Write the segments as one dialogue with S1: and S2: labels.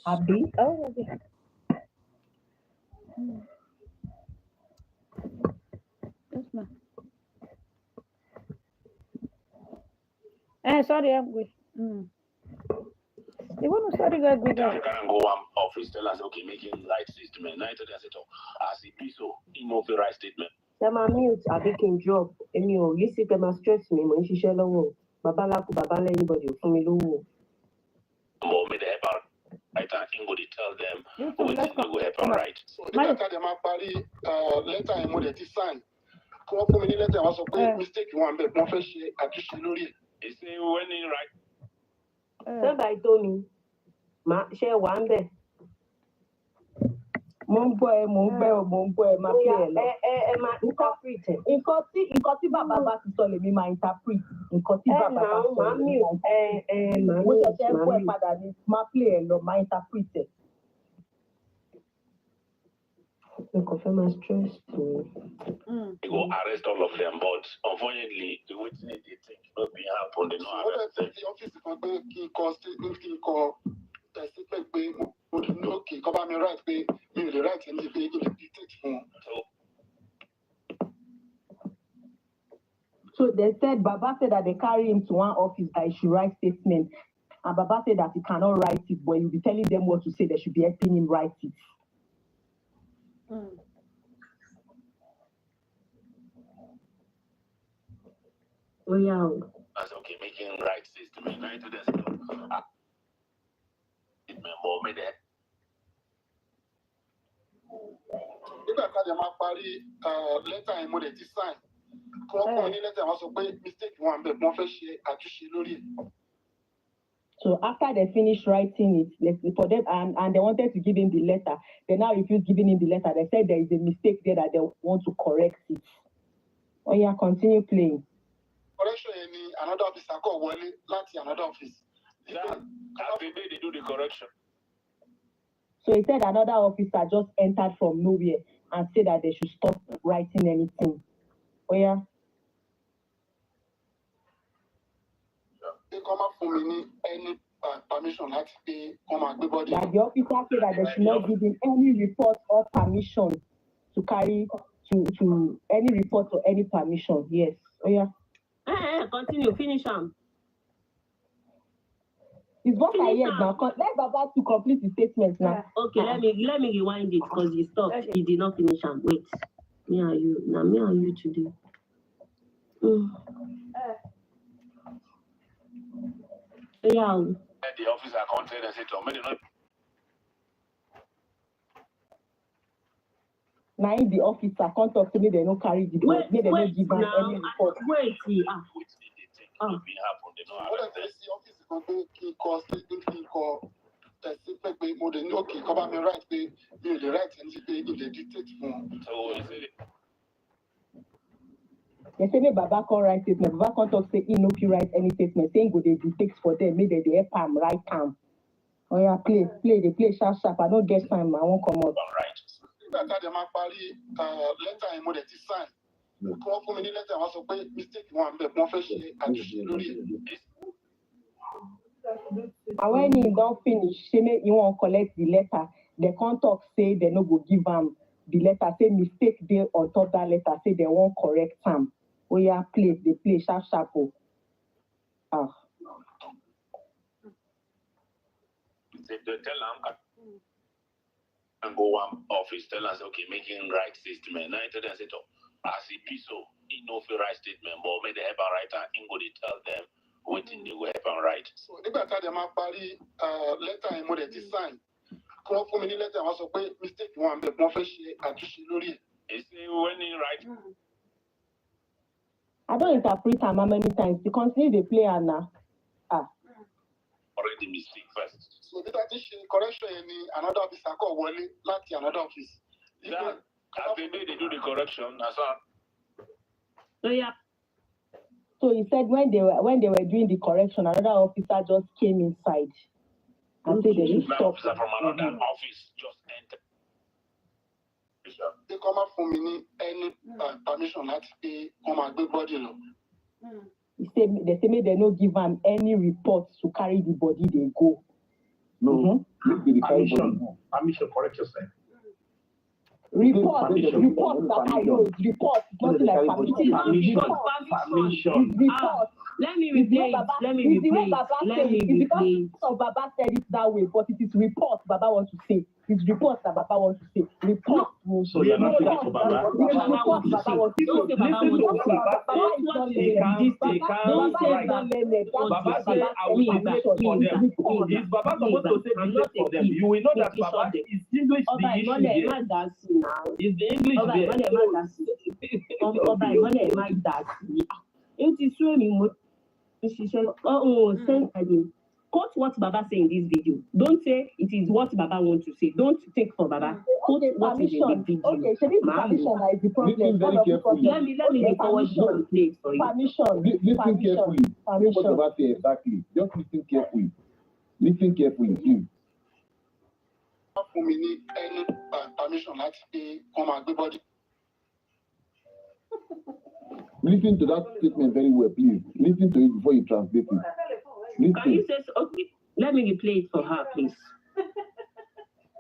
S1: Abi? Oh,
S2: Yes, ma'am. Sorry, I'm good. You want to sorry, guys,
S3: You can go one office, tell us, okay, making right statement. Now, tell us, as it be so, no right statement.
S1: Tẹ́lá mute àbí kí n drop. Èmi ò yí sí pé máa stress mi, mò ń ṣiṣẹ́ lọ́wọ́. Bàbá lákú, bàbá lẹ́ anybody ò fún mi lówó.
S3: More me the help out. I think go to tell them what they go help out right.
S4: So the letter dem apari letter yẹn mo dẹ̀ ti sign. Kí wọ́n fún mi ní letter wọ́n sọ pé mistake wọn bẹ̀ wọ́n fẹ́ ṣe àtúnṣe lórí ẹ̀.
S3: They say when you right.
S1: Sẹ́bà ètò ni, ṣe wà ń bẹ̀. Mo ń gbọ́ ẹ, máa fi ẹ̀ lọ. Ẹ máa interpret ẹ̀. Nǹkan tí bàbá bá ti sọ lèmi máa interpret. Nǹkan tí bàbá bá sọ lèmi máa interpret. Mo ṣẹ̀ṣẹ̀ gbọ́ ẹ padà ní máa fi ẹ̀ lọ, máa interpret ẹ̀. Nǹkan fẹ́ máa stress to.
S3: They go arrest all of them, but unfortunately, the way they think not be happen. They know arrest them.
S4: The office kan pé kí n kọ statement kí n kọ statement pé mo ní òkè kọ́ bá mi write pé mi ò lè write ẹni pé kí n lè dictate fún wọn.
S1: So they said, Baba said that they carry him to one office that he should write statement. And Baba said that he cannot write it, but he'll be telling them what to say. They should be helping him write it. Oh, yeah.
S3: That's okay, making right statement. Right to this. Remember me there.
S4: Nígbà tá a jẹ máa parí lẹ́tà yẹn mo dẹ̀ ti sign. Kí wọ́n fún mi ní lẹ́tà wọ́n sọ pé mistake wọn bẹ̀ wọ́n fẹ́ ṣe àtúnṣe lórí ẹ̀.
S1: So after they finished writing it, for them, and they wanted to give him the letter, they now refused giving him the letter. They said there is a mistake there that they want to correct it. Oh yeah, continue playing.
S4: Correction yẹn ni another officer kọ̀ wọlé láti another office.
S3: Every day they do the correction.
S1: So he said another officer just entered from nowhere and said that they should stop writing anything. Oh yeah.
S4: They come up for me any permission láti pé wọ́n máa gbé body.
S1: That the officer said that they should not give him any report or permission to carry to any report or any permission. Yes. Oh yeah.
S2: Continue. Finish him.
S1: It's what I heard now. Let Baba to complete the statement now.
S2: Okay, let me rewind it because he stopped. Okay. He did not finish him. Wait. Me and you. Now me and you today. Yeah.
S3: The officer can't tell and say to me,
S1: Now the officer can't talk to me, they don't carry the board. They don't give them any report.
S2: Wait.
S4: What if the office kan pé kí n kọ statement kí n kọ statement pé mo dẹ̀ ní òkè kọ́ bá mi write pé mi ò lè write ẹni pé mi ò lè dictate fún wọn.
S3: so is it?
S1: They say me Baba can't write statement. Baba can't talk say he no fit write any statement. Saying go they dictate for them. Maybe they help him write am. Oh yeah, play. They play sharp. I don't get time. I won't come out.
S3: All right.
S4: Nígbà tá a dẹ̀ máa parí lẹ́tà yẹn mo dẹ̀ ti sign. Kí wọ́n fún mi ní lẹ́tà wọ́n sọ pé mistake wọn bẹ̀ wọ́n fẹ́ ṣe àtúnṣe lórí ẹ̀.
S1: And when he don't finish, say make he won't collect the letter. The contact say they no go give him the letter. Say mistake there on top that letter. Say they won't correct him. Oh yeah, play. They play sharp.
S3: They tell them and go one office, tell us, okay, making right statement. Now tell them, say, as it be so, he no feel right statement, but may the help and writer, he go to tell them what they go help and write.
S4: So nígbà tá a dẹ̀ máa parí lẹ́tà yẹn mo dẹ̀ ti sign. Kí wọ́n fún mi ní lẹ́tà wọ́n sọ pé mistake wọn bẹ̀ wọ́n fẹ́ ṣe àtúnṣe lórí ẹ̀.
S3: He say when he write.
S1: I don't interpret him how many times. You continue to play and now.
S3: Already mistake first.
S4: So bí tá a ti ṣe correction yẹn ni another officer kọ̀ wọlé láti another office.
S3: Yeah, as they do the correction, that's all.
S2: Oh yeah.
S1: So he said when they were doing the correction, another officer just came inside and said they should
S3: An
S1: stop.
S3: officer from another office just entered.
S4: They come up for me ní any permission láti pé wọ́n máa gbé body lọ.
S1: They say me they no give him any report to carry the body they go.
S4: No.
S3: Permission, correct yourself.
S1: Report that I know is report, nothing like permission. Report.
S2: Let me replay it.
S1: Because Baba said it that way, but it is report Baba wants to say. It's report that Baba wants to say. Report.
S3: So you're not taking for Baba.
S1: Baba wants to say. Baba is not learning.
S3: Baba say I will admit for them. Is Baba supposed to say this for them? You will know that Baba is English the issue here. Is the English
S2: there? Quote what Baba say in this video. Don't say it is what Baba wants to say. Don't take for Baba. Quote what is in the video.
S1: Okay, so this permission is the problem.
S5: Listen very carefully.
S2: Let me forward the place for you.
S1: Permission.
S5: Listen carefully. What Baba say exactly. Just listen carefully. Listen carefully, please.
S4: We need any permission like to come and everybody.
S5: Listen to that statement very well, please. Listen to it before you translate it. Listen.
S2: Can you say so? Okay? Let me replay it for her, please.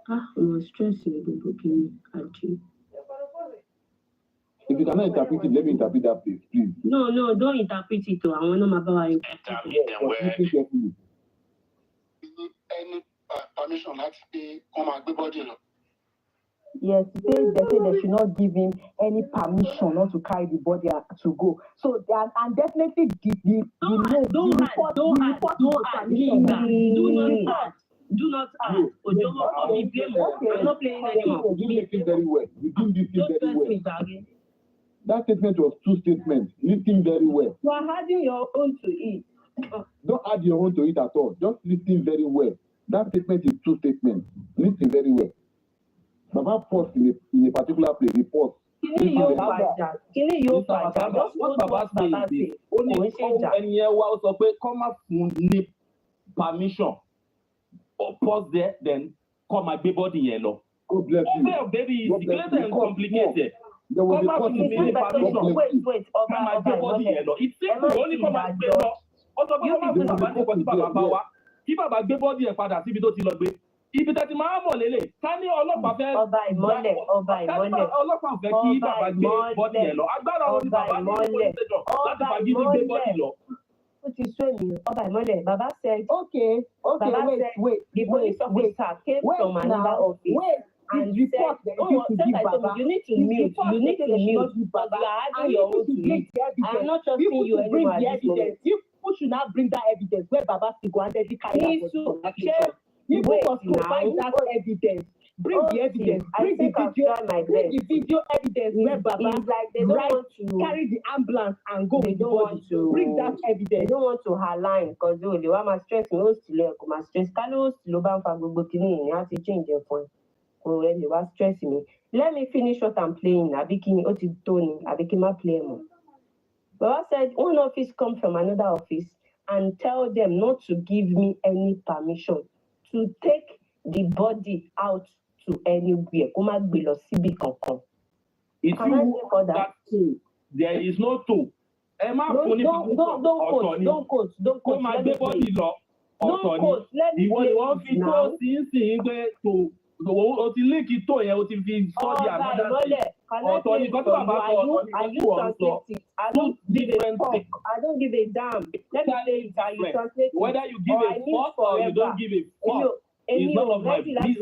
S2: I was stressing the booking, actually.
S5: If you cannot interpret it, let me interpret that, please.
S2: No, don't interpret it. I want to know about it.
S5: Listen carefully.
S4: We need any permission like to come and everybody.
S1: Yes, they say they should not give him any permission not to carry the body to go. So and definitely the report. Do not add. I'm not playing anymore.
S5: You listen very well. You didn't listen very well. That statement was two statements. Listen very well.
S1: You are adding your own to it.
S5: Don't add your own to it at all. Just listen very well. That statement is two statements. Listen very well. Baba pause in a particular place. He pause.
S2: What Baba say is only come up need permission. Or pause there, then come and be body yellow.
S5: God bless you.
S2: Baby, it's greater and complicated.
S5: There will be permission.
S2: Wait. Come and be body yellow. It's simple. Only come and be yellow. Also, if Baba gbé body ẹ̀ padà síbi tó ti lọ gbé. Ibi tẹ́tí máa mọ̀ lélẹ̀, ká ní ọlọ́pàá fẹ́ ọlọ́pàá fẹ́ kí bàbá gbé bọ́dì ẹ̀ lọ. Agbára wọn ni bàbá ní police station láti fagídí gbé bọ́dì lọ.
S1: Ó ti sú èmi, ọba ìmọ̀lẹ̀, Baba said, okay, wait,
S2: the police officer came from another office. And report said, you need to mute, but you are adding your own to it. I am not trusting you anymore at this moment.
S1: People should not bring that evidence where Baba single-handedly carried out. You must provide that evidence. Bring the evidence. Bring the video evidence where Baba carry the ambulance and go with the body. Bring that evidence.
S2: They don't want to align because they want my stress. No still, my stress. Carlos, Loban Fagogotini, you have to change your point. They were stressing me. Let me finish what I'm playing. I became Tony. I became a player. Baba said one office come from another office and tell them not to give me any permission to take the body out to anywhere.
S3: If you want that tool, there is no tool.
S2: Don't quote.
S3: Come and get body law.
S2: Don't quote. Let me
S3: play it now. O ti link it to yẹn, o ti fi sọ di another thing. Ọ̀tọ̀ ni kọ́tù bàbá sọ, ọ̀tọ̀ ni kọ́tù wọ́n sọ. Two different things.
S2: I don't give a damn. Let me say it and you translate it.
S3: Whether you give a fuck or you don't give a fuck. It's none of my business.
S1: Is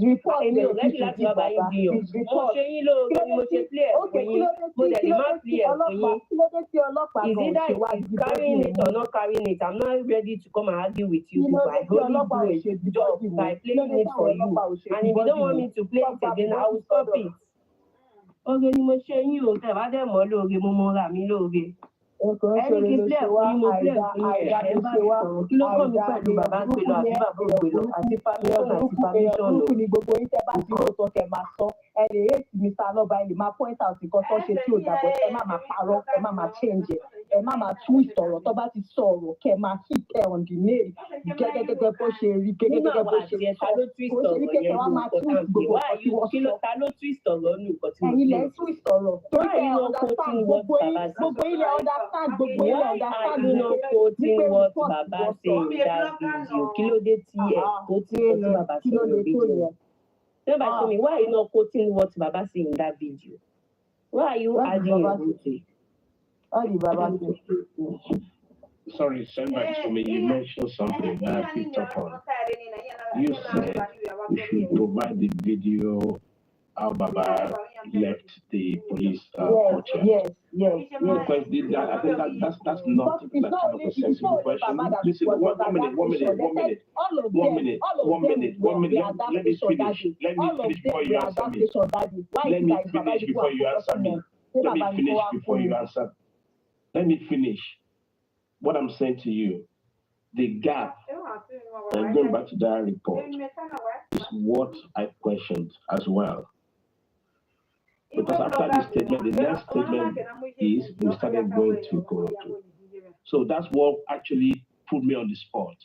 S1: report.
S2: Carrying it or not carrying it, I'm not ready to come and argue with you. I only do it just by playing it for you. And if you don't want me to play it again, I will stop it. Okay, ni mo ṣe yín o, tẹ́ bá dẹ̀ mọ́ lóore, mo mọ ra mi lóore. Ẹni kí plẹ̀ fún yín, mo plẹ̀ fún yín, ẹ̀ bá sọ̀rọ̀. Kí ló kọ́ mi pẹ̀lú bàbá gbèlò àti bàbá ògbèlò àti permission àti permission o.
S1: Ní gbogbo yín tẹ́ bá ti sọ kẹ́ máa sọ. Ẹ ẹ lè hate Mr. Aloba, ẹ lè máa point out nǹkan tó ṣe tí ò dà, but ẹ má máa parọ́, ẹ má máa change ẹ má máa twist ọ̀rọ̀ tó bá ti sọ ọ̀rọ̀ kẹ́ máa hit ẹ on the nail gẹ́gẹ́ bó ṣe rí gẹ́gẹ́ bó ṣe sọ kò ṣe ní kékeré wá máa twist gbogbo nǹkan tí wọ́n sọ.
S2: Ta ló twist ọ̀rọ̀ ní nǹkan tí mo
S1: ẹ̀yin lẹ twist ọ̀rọ̀ torí pé understand gbogbo ilẹ̀ understand gbogbo ilẹ̀ understand
S2: quoting what Baba say in that video. Kí ló dé tí ẹ quoting what Baba say in the video? Tell me, why are you not quoting what Baba say in that video? Why are you adding your own thing?
S6: Sorry, send back to me. You mentioned something that I picked up on. You said we should provide the video how Baba left the police
S1: Yes.
S6: Because I think that's not that kind of a sensible question. Listen, one minute. Let me finish before you answer me. Let me finish. What I'm saying to you, the gap, and going back to that report, is what I questioned as well. Because after this statement, the next statement is we started going to Ikorodu. So that's what actually put me on the spot.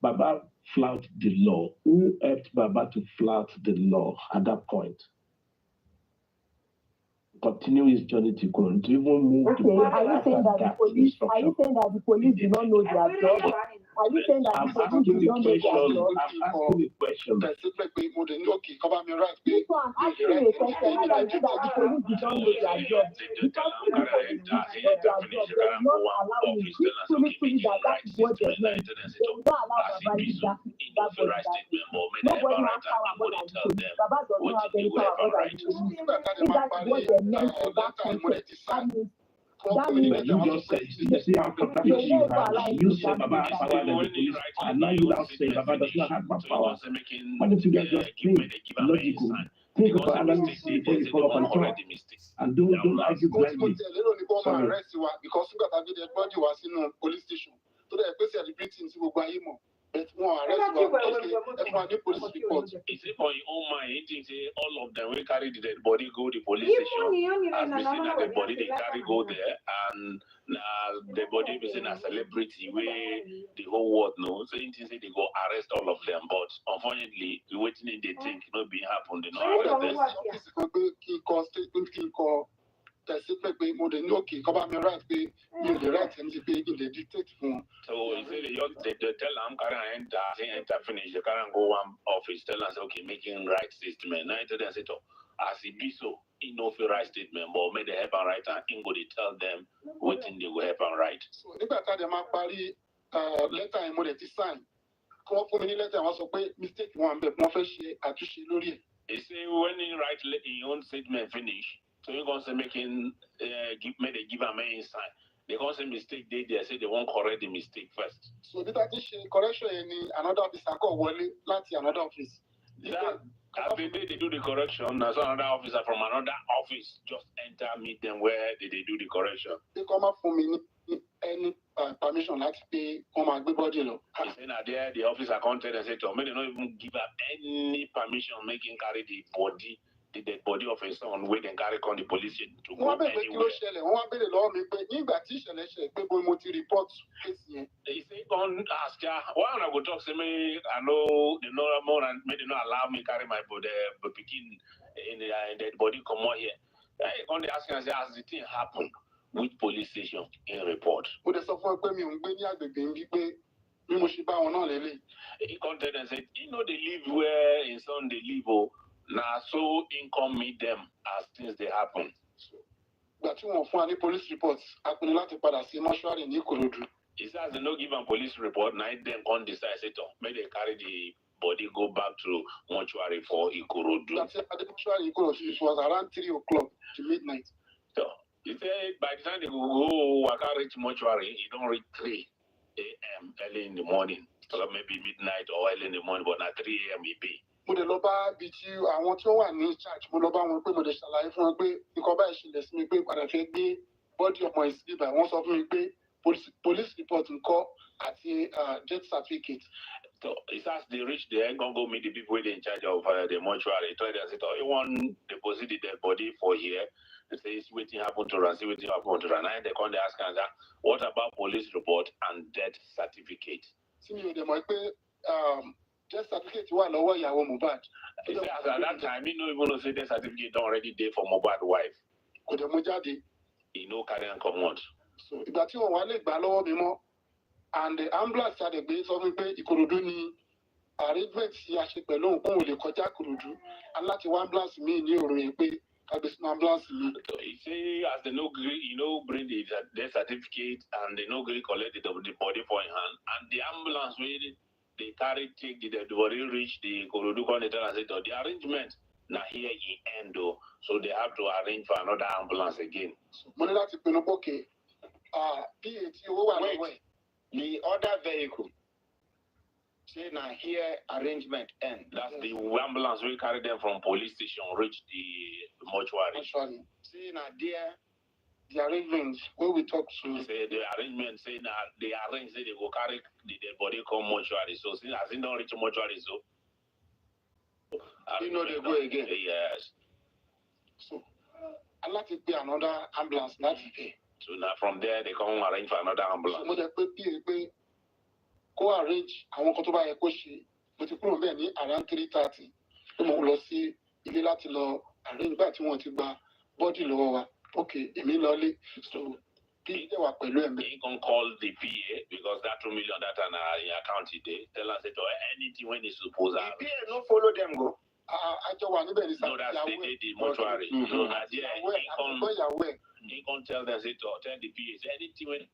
S6: Baba flouted the law. Who helped Baba to flout the law at that point? Continue his journey to Ikorodu, to even move to
S1: are you saying that the police do not know their job? Are you saying that the police do not know their job?
S6: I'm asking the question.
S1: This one, asking you a question, and I think that the police do not know their job. Because if the police do not know their job, they will not allow me. This truly that is what they meant. They will not allow Baba to that. Nobody has power more than the police. Baba does not have any power more than the police. If that is what they meant for that context, that means
S6: you just said, you see how contradictory you are. You say Baba has power than the police, and now you now say Baba does not have power. Why don't you guys just think logical? Think about other mistakes before you fall off on top. And don't argue blindly. Sorry.
S4: Because everybody was in a police station. So they're celebrating to go but more arrest everyone police report.
S3: Is it for your own mind? You think say all of them will carry the dead body go to the police station? As we see that the body they carry go there, and the body be seen as celebrity where the whole world knows. So you think say they go arrest all of them, but unfortunately, we waiting in the think not be happen. They not arrest them. So you say they tell them can't enter finish. They can't go one office. Tell us okay, making right statement. Now tell them say to as it be so, he no feel right statement, but may they help and write and in go they tell them what thing they will help and write.
S4: So if I tell them party letter and more sign, come up for many letter also pay mistake one but more fresh àtúnṣe lórí ẹ̀.
S3: He say when he write his own statement finish, so you gonna say making may they give a main sign. They gonna say mistake they say they won't correct the mistake first.
S4: So did that correction in another officer call Wale láti another office?
S3: Yeah. Every day they do the correction, so another officer from another office just enter meet them where they do the correction.
S4: They come up for me any permission like pay come and body law.
S3: He say that there the officer contacted and said to me they don't even give up any permission making carry the dead body of a son where they carry on the police to go anywhere. He say don't ask her why I go talk to me I know they know more and may they not allow me carry my body picking in the dead body come out here. I on the ask and say as the thing happen which police station in report. He contacted and said he know they live where his son they live now so income meet them as things they happen.
S4: But you won't find any police reports. I could not put a mortuary in Ikorodu.
S3: He says they no give a police report, night then on decide say may they carry the body go back to mortuary for Ikorodu.
S4: That's at the mortuary Ikorodu. It was around 3 o'clock to midnight.
S3: So he said by the time they go I can't reach mortuary, you don't reach 3 a.m. early in the morning. So maybe midnight or early in the morning, but not 3 a.m. it be.
S4: Mo de lọ bá bí tí àwọn tí ó wà ní church mo lọ bá wọn pé mo de ṣàlàyé fún wọn pé nǹkan báyìí ṣẹlẹ̀ sí mi pé padà fẹ́ gbé body ọmọ ìsìnkú ibà wọ́n sọ fún mi pé police report ńkọ́ àti death certificate.
S3: So it's as they reach there, gonna go meet the people in charge of the mortuary. Tell them, say, you want deposit the dead body for here. They say, it's waiting happen to run, see waiting happen to run. And they come, they ask us, what about police report and death certificate?
S4: See, they might pay death certificate one over your Mohbad.
S3: At that time, you know, even though say death certificate don't already there for Mohbad's wife.
S4: Could the Mujadi?
S3: You know, carry and come out.
S4: So if that you want to ballow more, and the ambulance had a base of it, you could do arrangement here, she belong only Koja could do, and let you ambulance me near a pay. Ambulance.
S3: So you say, as the no agree, you know, bring the death certificate and the no agree collect the body for in hand, and the ambulance waiting. They carry take the body reach the Korodu Connector and say, the arrangement now here in end though, so they have to arrange for another ambulance again.
S4: Money that's okay.
S7: Wait, the other vehicle. Say now here arrangement end.
S3: That's the ambulance we carry them from police station reach the mortuary.
S7: See now there.
S4: The arrangement where we talk to
S3: say the arrangement say now they arrange say they go carry the body come mortuary. So since as they don't reach mortuary, so
S7: you know they go again.
S3: Yes.
S4: So I like to pay another ambulance that day.
S3: So now from there they come arrange for another ambulance.
S4: So they go arrange I want to buy a question, but you put me around 3:30. We'll see if you like to arrange back to want to buy body lower. Okay, immediately. So he can
S3: call the PA because that 2 million that in account today. Tell us anything when it's supposed to.
S7: The PA no follow them go.
S4: I just want to be
S3: no, that's the mortuary. No, that's he can tell them say to tell the PA anything when.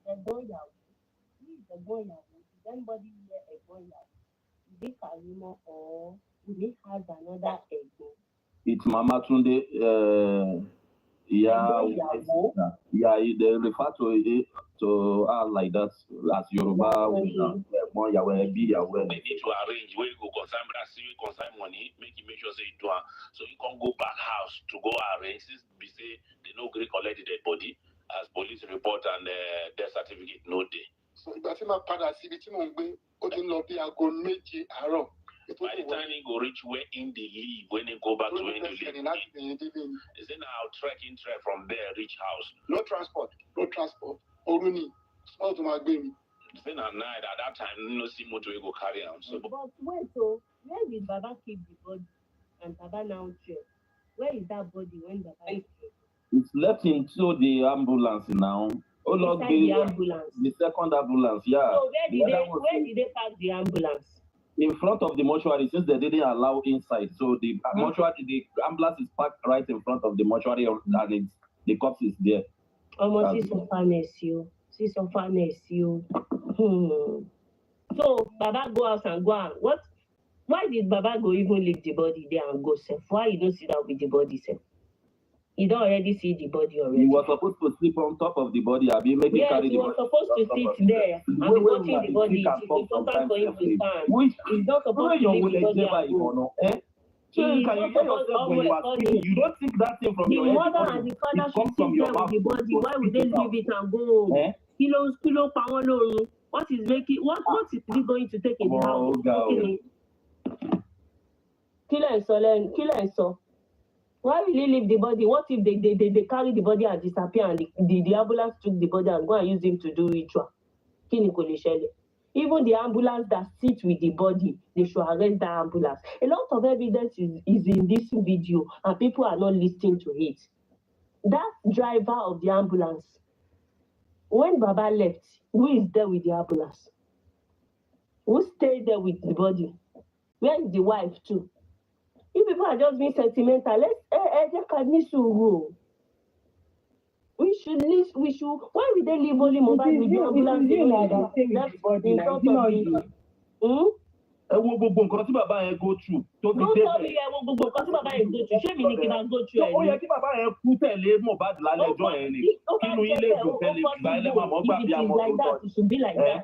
S2: Somebody here a boy is it Karimo or he has another ego?
S5: It's Mama Tunde. Yeah, they refer to it to like that as Yoruba.
S3: They need to arrange where you go consign that see consign money, make sure say it do. So you can't go back house to go arrange. Be say they no agree collect the dead body as police report and death certificate no day.
S4: So that's my father. See the team on way. I go make it arrow.
S3: By the time he go reach where in the leave, when he go back to where they live, they say now trekking from there, reach house.
S4: No transport. Only small to my baby.
S3: Say now night at that time, no see motor go carry on. So,
S2: but wait, so where did Baba keep the body and Baba now check? Where is that body when Baba is check?
S5: It's left into the ambulance now. Oh Lord,
S2: the ambulance.
S5: The second ambulance, yeah.
S2: So where did they park the ambulance?
S5: In front of the mortuary, since they didn't allow inside. So the mortuary, the ambulance is parked right in front of the mortuary, and the corpse is there.
S2: Almost see some fairness, you. So Baba go out and go out. What? Why did Baba go even leave the body there and go safe? Why you don't sit down with the body safe? You don't already see the body already.
S5: He was supposed to sleep on top of the body. I mean, maybe carry the body.
S2: Yes, he was supposed to sit there and be watching the body. It's important for him to stand. He's not supposed to leave the body and go.
S5: So you can hear yourself when you are speaking. You don't think that thing from your head.
S2: The mother and the father should sit there with the body. Why would they leave it and go? Kilo power loan. What is he going to take in the house? Killer and so. Why will he leave the body? What if they carry the body and disappear and the ambulance took the body and go and use him to do ritual? Even the ambulance that sits with the body, they should arrest that ambulance. A lot of evidence is in this video and people are not listening to it. That driver of the ambulance, when Baba left, who is there with the ambulance? Who stayed there with the body? Where is the wife too? If people are just being sentimental, we should. Why would they leave only Mohbad with the ambulance?
S5: Gbogbo nǹkan tí bàbá yẹn go through tó fi dé bẹ́ẹ̀.
S2: Gbogbo nǹkan tí bàbá yẹn go through ṣé mi ni kí n máa go through ẹ̀ ni.
S5: Ó yẹ kí bàbá yẹn kú tẹ̀lé Mohbad lálẹ́ ẹjọ́ yẹn ni. Kínú ilé ìdùn tẹ́lẹ̀ ìgbà ẹlẹ́mọ̀ àmọ́ gbà bí amọ̀ tó tọ́.
S2: It should be like that.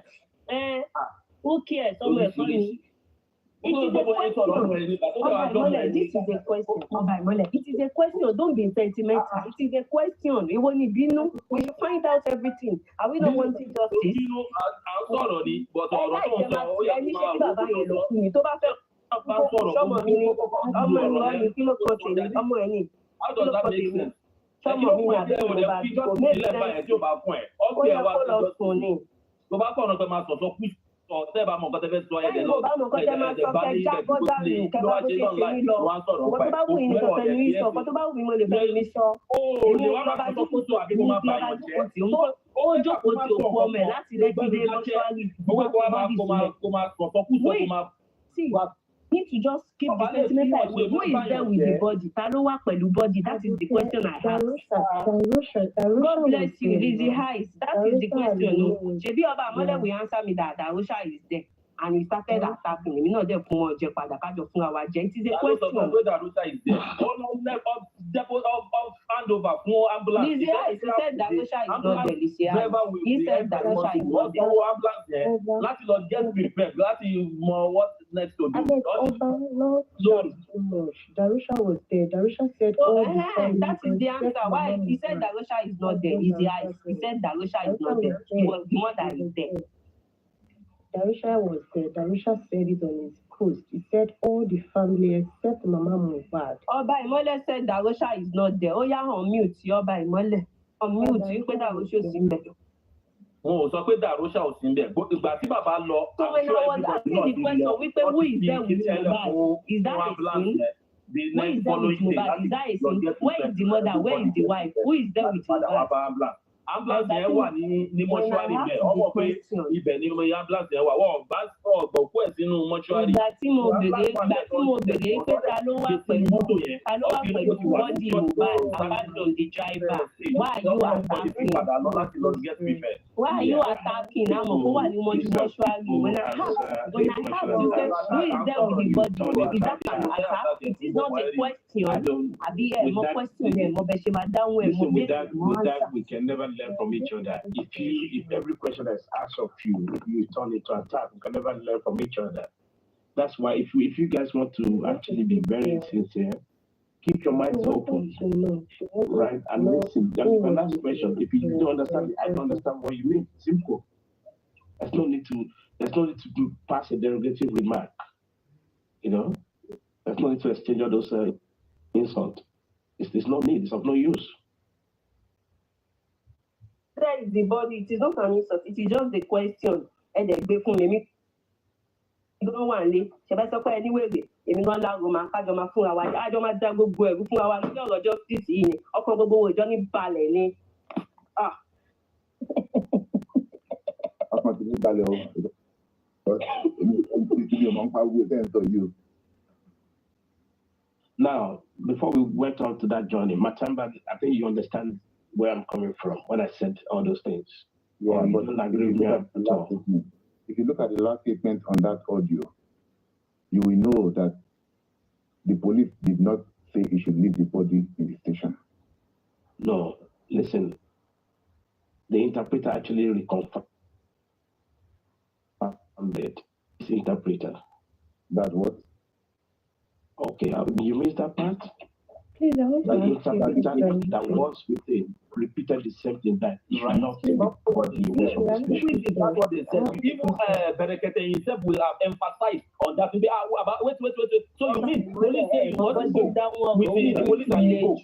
S2: Who cares? Ọmọ ẹ̀kọ́ ni. This is a question. It is a question. Don't be sentimental. It is a question. It won't be no. We should find out everything. Are we not wanting justice?
S6: How does that make sense?
S2: Need to just keep the sentiment like who is there with the body? Talowa pẹ̀lú body. That is the question I have. God bless you, Lizzie Heights. That is the question. Shebi Oba Amole will answer me that Darusha is there. And he started attacking him. It is a question.
S6: Darusha is there. Handover for ambulance.
S2: Lizzie Heights, he said Darusha is not there. Lizzie Heights. He said Darusha is not there.
S6: Let's not get prepared. Let's what next to do.
S1: Darusha was there. Darusha said,
S2: that is the answer. Why he said Darusha is not there? Lizzie Heights. He said Darusha is not there. He was the one that is there.
S1: Darusha was there. Darusha said it on his post. He said all the family except Mama Mohbad.
S2: Oba Imole said Darusha is not there. Oh yeah, on mute. Oba Imole. On mute. You put Darusha in there.
S6: Oh, so put Darusha was in there. But Baba law.
S2: So when I was asking the question, we said who is there with Mohbad? Is that a sin? Who is there with Mohbad? Is that a sin? Where is the mother? Where is the wife? Who is there with Mohbad?
S6: Ambulance yẹn wà ní mọ́ṣúárì bẹ́ẹ̀ ọmọ pé ibẹ̀ ni ambulance yẹn wà wọ́n bá ọ̀gbọ̀kú ẹ̀ sínú mọ́ṣúárì.
S2: Ìgbà tí mo bèrè pé ta ló wà pẹ̀lú bọ́dì Mohbad apart from the driver. Why are you attacking? Why are you attacking? Àmọ́ kó wà ní mọ́ṣúárì. When I have the question, who is there with the body? Is that an attack? It is not a question. Àbí ẹ̀ mọ question ẹ̀ mọ bẹ̀ ṣe máa dáhùn ẹ̀ mọ bẹ́ẹ̀
S6: with that we can never learn from each other. If every question is asked of you, you turn it to attack, we can never learn from each other. That's why if you guys want to actually be very sincere, keep your minds open, right? And listen. That's the last question. If you don't understand, I don't understand what you mean. Simple. There's no need to pass a derogative remark. You know, there's no need to exchange all those insults. It's no need. It's of no use.
S2: Where is the body? It is not an insult. It is just the question. And then they fún mi. Don't want to. Ṣé bá sọ pé anyway èmi gan lágo máa kájọ máa fúnra wa. Àjọ máa dá gbogbo ẹ̀rú fúnra wa lórí ọ̀rọ̀ justice yìí ni. Ọkàn gbogbo òjò ní balẹ̀ ni.
S5: Ọkàn ti ní balẹ̀ o.
S6: Now, before we went on to that journey, Matamba, I think you understand where I'm coming from when I said all those things.
S5: Yeah,
S6: but don't agree with me at all.
S5: If you look at the last statement on that audio, you will know that the police did not say he should leave the body in the station.
S6: No, listen. The interpreter actually reconfirmed it. This interpreter.
S5: That what?
S6: Okay, you missed that part?
S1: Please, I want to ask you
S6: that was with him repeated the same thing that he ran off to the body. That's what they said. Even Berekete himself will have emphasized on that. Wait. So you mean police say you want to go down with the police and you go?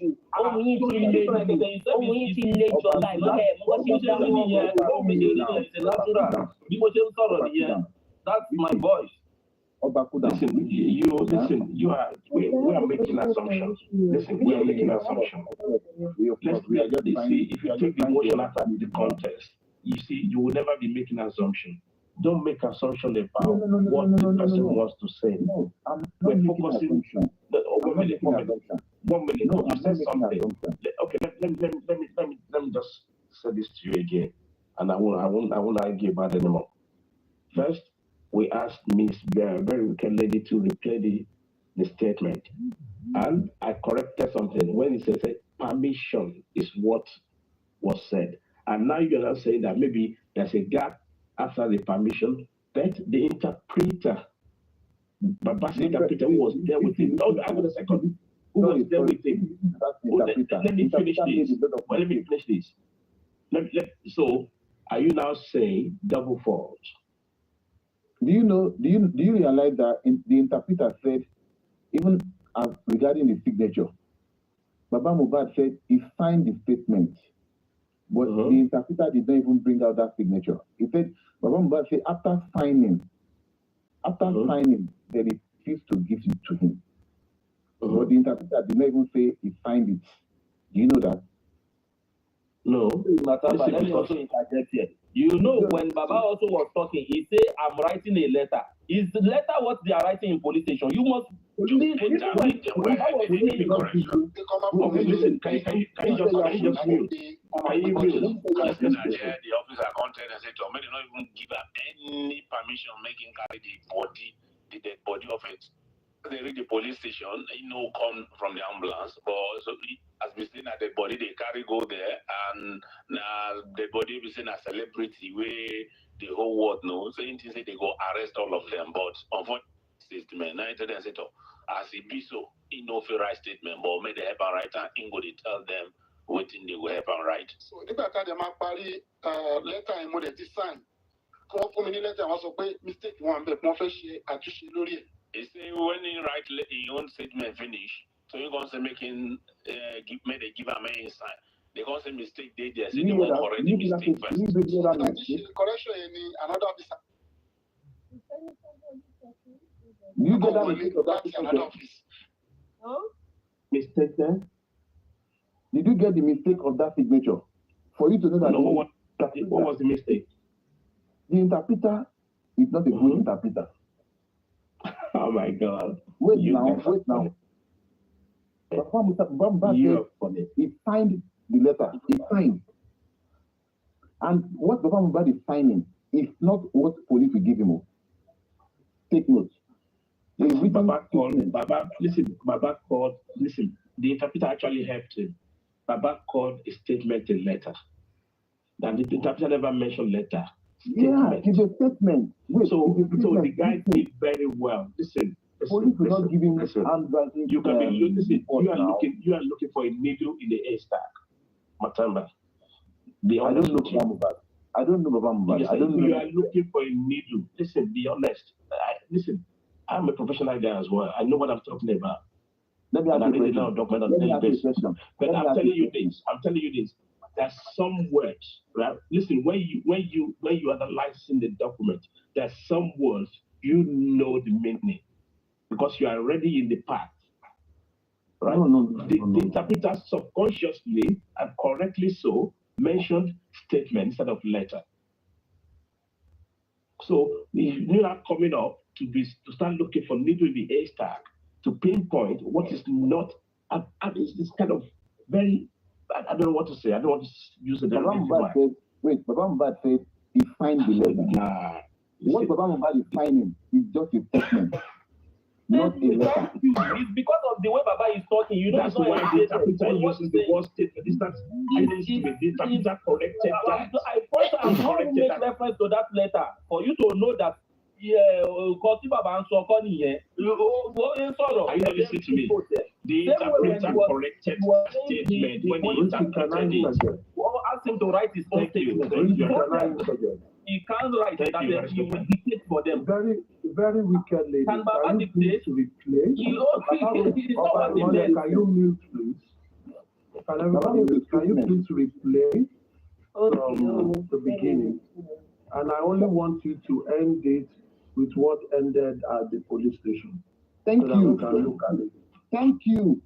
S6: That's my voice. Listen, we are making assumptions. Listen, we are making assumptions. Let's see, if you take the emotion out of the context, you see, you will never be making assumptions. Don't make assumptions about what the person wants to say.
S5: No,
S6: we're focusing. One minute. You said something. Okay, let me just say this to you again, and I won't argue about it anymore. First, we asked Miss very wicked lady to replay the statement. And I corrected something. When it says permission is what was said. And now you're not saying that maybe there's a gap after the permission, but the interpreter Baba's interpreter who was there with him. No, I got a second. Who was there with him? Let me finish this. Well, let me finish this. So, are you now saying double fault?
S5: Do you realize that the interpreter said, even regarding the signature, Baba Mohbad said he signed the statement, but the interpreter did not even bring out that signature. He said, Baba Mohbad said after signing, they refused to give it to him. But the interpreter did not even say he signed it. Do you know that?
S6: No.
S1: Let me also interject here. You know, when Baba also was talking, he said, I'm writing a letter. Is the letter what they are writing in police station? You must
S6: listen, can you just mute? Can you mute?
S3: The officer contacted and said, "May they not even give her any permission making carry the dead body of it." They reach the police station, come from the ambulance, but so as we seen at the body, they carry go there, and now the body we seen a celebrity where the whole world knows. So say they go arrest all of them, but unfortunately, statement. Now they say to as it be so, no fair right statement, but may they help and write and Ingo they tell them waiting they will help and write.
S4: So the back of the Pari letter and more design. Come for me letter was a mistake one, but more fresh at Lori.
S3: He say when he write his own statement finish, so you're going to say making give a main sign. They going to say mistake they just say they won't correct the mistake first.
S4: Correction any another officer.
S5: You get that mistake of that
S4: another office.
S6: Mistake there?
S5: Did you get the mistake of that signature? For you to know that
S6: what was the mistake?
S5: The interpreter is not a good interpreter.
S6: Oh my God.
S5: Wait now. Baba said he signed the letter. He signed. And what Baba Mohbad is signing is not what police will give him. Take note.
S6: Baba called, listen, the interpreter actually helped him. Baba called a statement a letter. And the interpreter never mentioned letter.
S5: Statement. Yeah, it's a statement. Wait,
S6: so the guy did very well. Listen.
S5: Police will not give him handwriting.
S6: You can be listen. You are looking for a needle in the haystack, Matamba.
S5: I don't know Baba Mohbad.
S6: You are looking for a needle. Listen, be honest. Listen, I'm a professional guy as well. I know what I'm talking about.
S5: Let me ask you a question.
S6: But I'm telling you this. There's some words, right? Listen, when you analyze in the document, there's some words you know the meaning because you are already in the path. Right? The interpreter subconsciously and correctly so mentioned statement instead of letter. So if you are coming up to start looking for needle in the haystack to pinpoint what is not, and it's this kind of very, I don't know what to say. I don't want to use the
S5: Baba Mohbad said he signed the letter. What Baba Mohbad is signing is just a statement. Not a letter.
S1: It's because of the way Baba is talking. You know,
S6: that's why the interpreter uses the word statement. The interpreter corrected that.
S1: I'm trying to make reference to that letter for you to know that. Are you
S6: not listening to me? The interpreter corrected the statement when he interpreted it.
S1: Ask him to write his own statement. He can't write that he will dictate for them.
S8: Very wicked lady.
S1: Can Baba dictate?
S8: To replay? Can you mute, please? Can everybody mute? Can you please replay from the beginning? And I only want you to end it with what ended at the police station.
S5: Thank you.
S8: Can look at it.
S5: Thank you.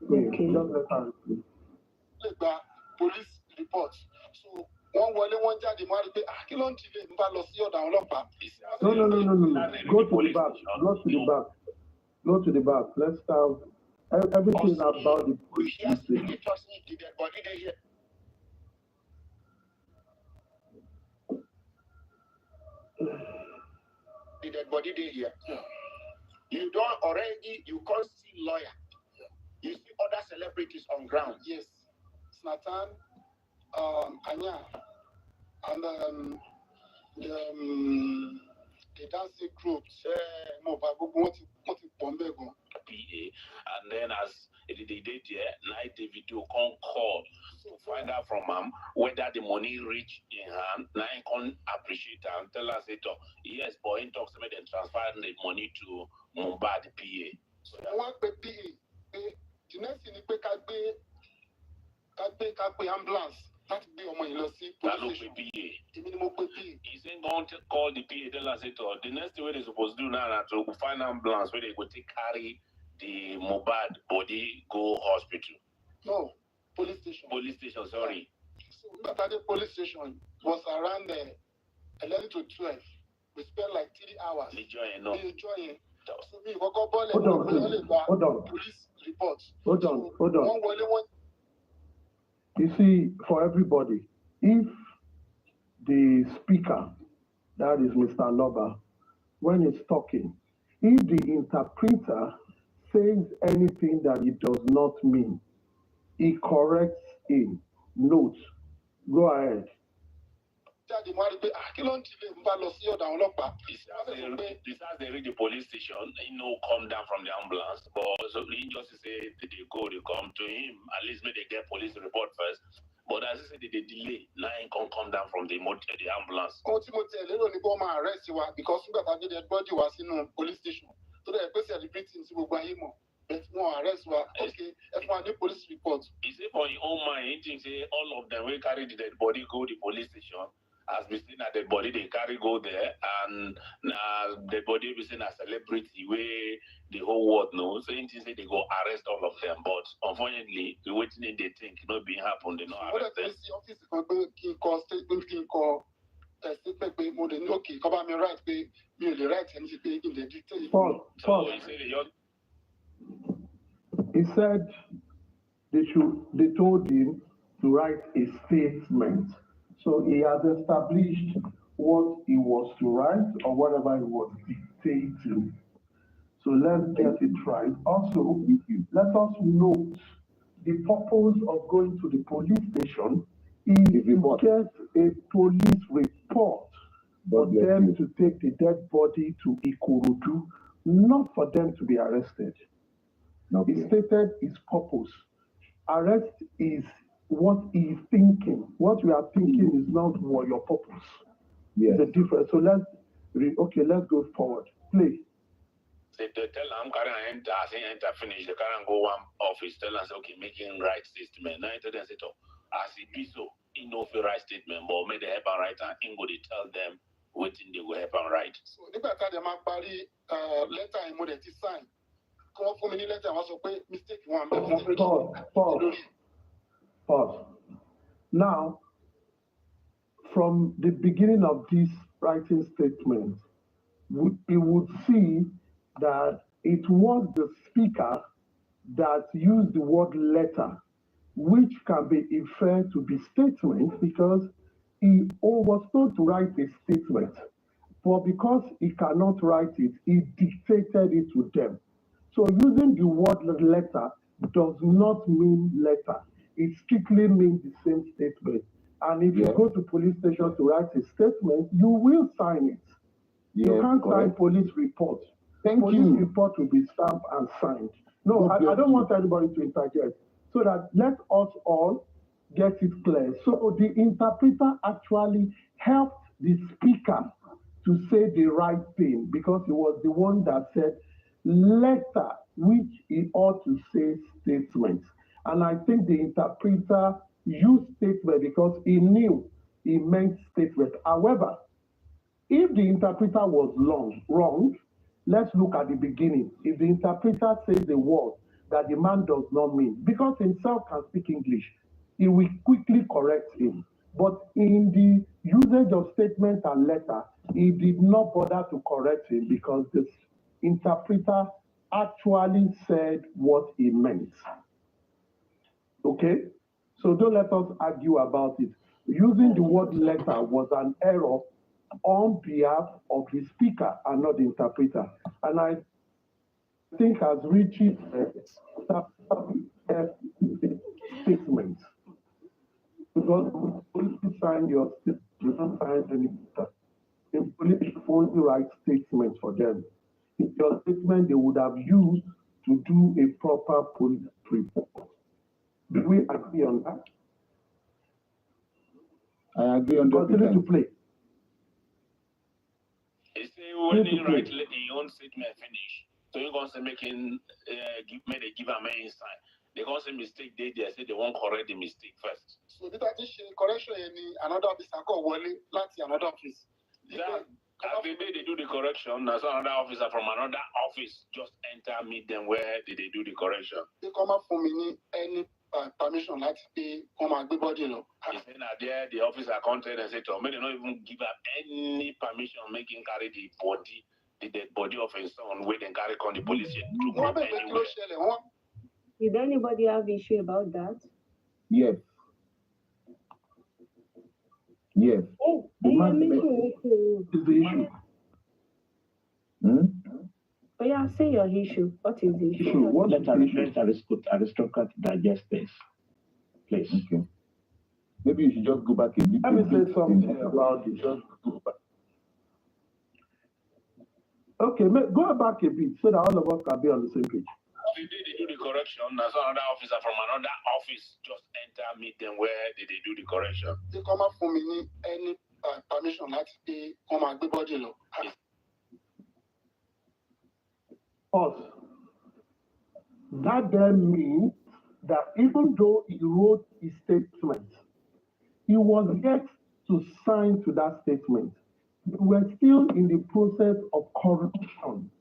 S8: Okay. Just let her replay.
S4: Police report. So one jáde máa rí pé kí ló ń tilẹ̀ ń bá lọ sí ọ̀dọ̀ àwọn ọlọ́pàá.
S8: No. Go to the back. Go to the back. Let's have everything about the police station.
S7: The dead body day here. You don't already, you can't see lawyer. You see other celebrities on ground.
S4: Yes. Snatan, Anya, and dancing groups,
S3: and then as the date here, night the video can call to find out from him whether the money reach in hand. Now he can appreciate and tell us it. Yes, but he talks about them transfer the money to Mohbad's PA.
S4: So I want to PA. The next thing is ambulance. That be on my police station. He's ain't going to call the PA. Tell us it. The next thing they're supposed to do now is to find ambulance where they go take carry the Mohbad body go hospital. No, police station. Police station, sorry. So that at the police station was around 11 to 12. We spent like 3 hours. Enjoying. So we go
S8: Hold on.
S4: Police reports.
S8: Hold on. You see, for everybody, if the speaker, that is Mr. Aloba, when he's talking, if the interpreter says anything that it does not mean, he corrects in notes. Go ahead.
S3: Besides they reach the police station, come down from the ambulance, but so he just say they go, they come to him, at least maybe they get police report first. But as I said, they delay, now he can't come down from the ambulance.
S4: Arrest you because the dead body was in a police station. So they celebrating to but no arrest okay, if one police report.
S3: He say for your own mind, he thinks all of them will carry the dead body go to the police station. As we seen that the body they carry go there, and the body we seen a celebrity where the whole world knows. So they say they go arrest all of them, but unfortunately, the waiting they think not being happen. They not arrest them.
S4: Okay, cover me right, me the right and in the detail.
S8: Pause. He said they told him to write a statement. So he has established what he was to write or whatever he was dictating. So let's get it right. Also, let us note the purpose of going to the police station is to get a police report for them to take the dead body to Ikorodu, not for them to be arrested. Okay. He stated his purpose. Arrest is what he is thinking. What you are thinking is not what your purpose. Yes. The difference. So let's go forward. Play.
S3: They tell him, enter, finish. They can't go one office. Tell us, okay, making right statement. Now they say, as he be so, he know the right statement, but may they help and write and he go to tell them what they will help and write.
S4: So the better the man party letter in modern sign. Come for me letter was a mistake one.
S8: Pause. Now, from the beginning of this writing statement, we would see that it was the speaker that used the word letter, which can be inferred to be statement because he was told to write a statement. But because he cannot write it, he dictated it to them. So using the word letter does not mean letter. It strictly means the same statement. And if you go to police station to write a statement, you will sign it. You can't sign police report. Police report will be stamped and signed. No, I don't want anybody to interject. So that let us all get it clear. So the interpreter actually helped the speaker to say the right thing because he was the one that said letter, which he ought to say statement. And I think the interpreter used statement because he knew he meant statement. However, if the interpreter was wrong, let's look at the beginning. If the interpreter says a word that the man does not mean, because himself can speak English, he will quickly correct him. But in the usage of statement and letter, he did not bother to correct him because the interpreter actually said what he meant. Okay? So don't let us argue about it. Using the word letter was an error on behalf of the speaker and not the interpreter. And I think as Richie statement, because you sign your statement, you don't sign any letter. The police only write statements for them. In your statement, they would have used to do a proper police report. Do we agree on that?
S5: I agree on that.
S8: Continue to play.
S3: He say when you write your own statement finish, so you're gonna say making give a main insight. They gonna say mistake they say they won't correct the mistake first.
S4: So did that correction any another officer call Wally láti another office?
S3: Yeah. Every day they do the correction, now another officer from another office just enter, meet them where did they do the correction.
S4: They come up for me any permission like they come and give body law.
S3: He said that there the officer counted and said to me, they don't even give up any permission making carry the dead body of his son where they carry on the police to go anywhere.
S2: Did anybody have issue about that?
S5: Yes. Yes.
S2: Oh,
S5: The man
S8: is the issue.
S2: Oh yeah, say your issue. What is the issue?
S6: What let aristocrat digest this, please.
S5: Okay. Maybe you should just go back a bit.
S8: Let me say something about it. Just go back. Okay, go back a bit so that all of us can be on the same page.
S3: They do the correction. Now another officer from another office just enter, meet them where did they do the correction.
S4: They come up for me any permission like they come and give body law.
S8: Us. That then means that even though he wrote his statement, he was yet to sign to that statement. We were still in the process of correction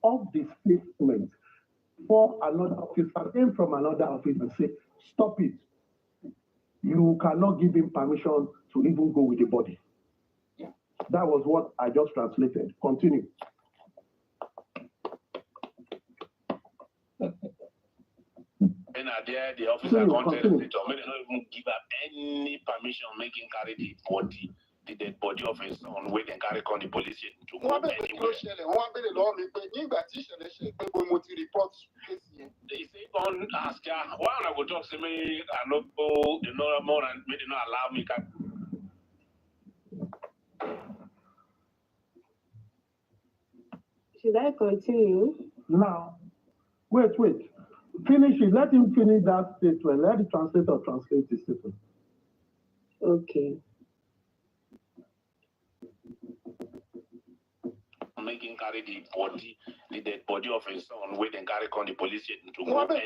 S8: of the statement for another officer came from another office and say, stop it. You cannot give him permission to even go with the body. That was what I just translated. Continue.
S3: And there the officer counted and said, they don't even give up any permission making carry the dead body of his son where they carry on the police to go anywhere. They say, don't ask her, why I go talk to me, I know more and they not allow me.
S2: Should I continue?
S8: Now, wait. Finish it. Let him finish that statement. Let the translator translate the statement.
S2: Okay.
S3: Making carry the dead body of his son where they carry on the police to go anywhere.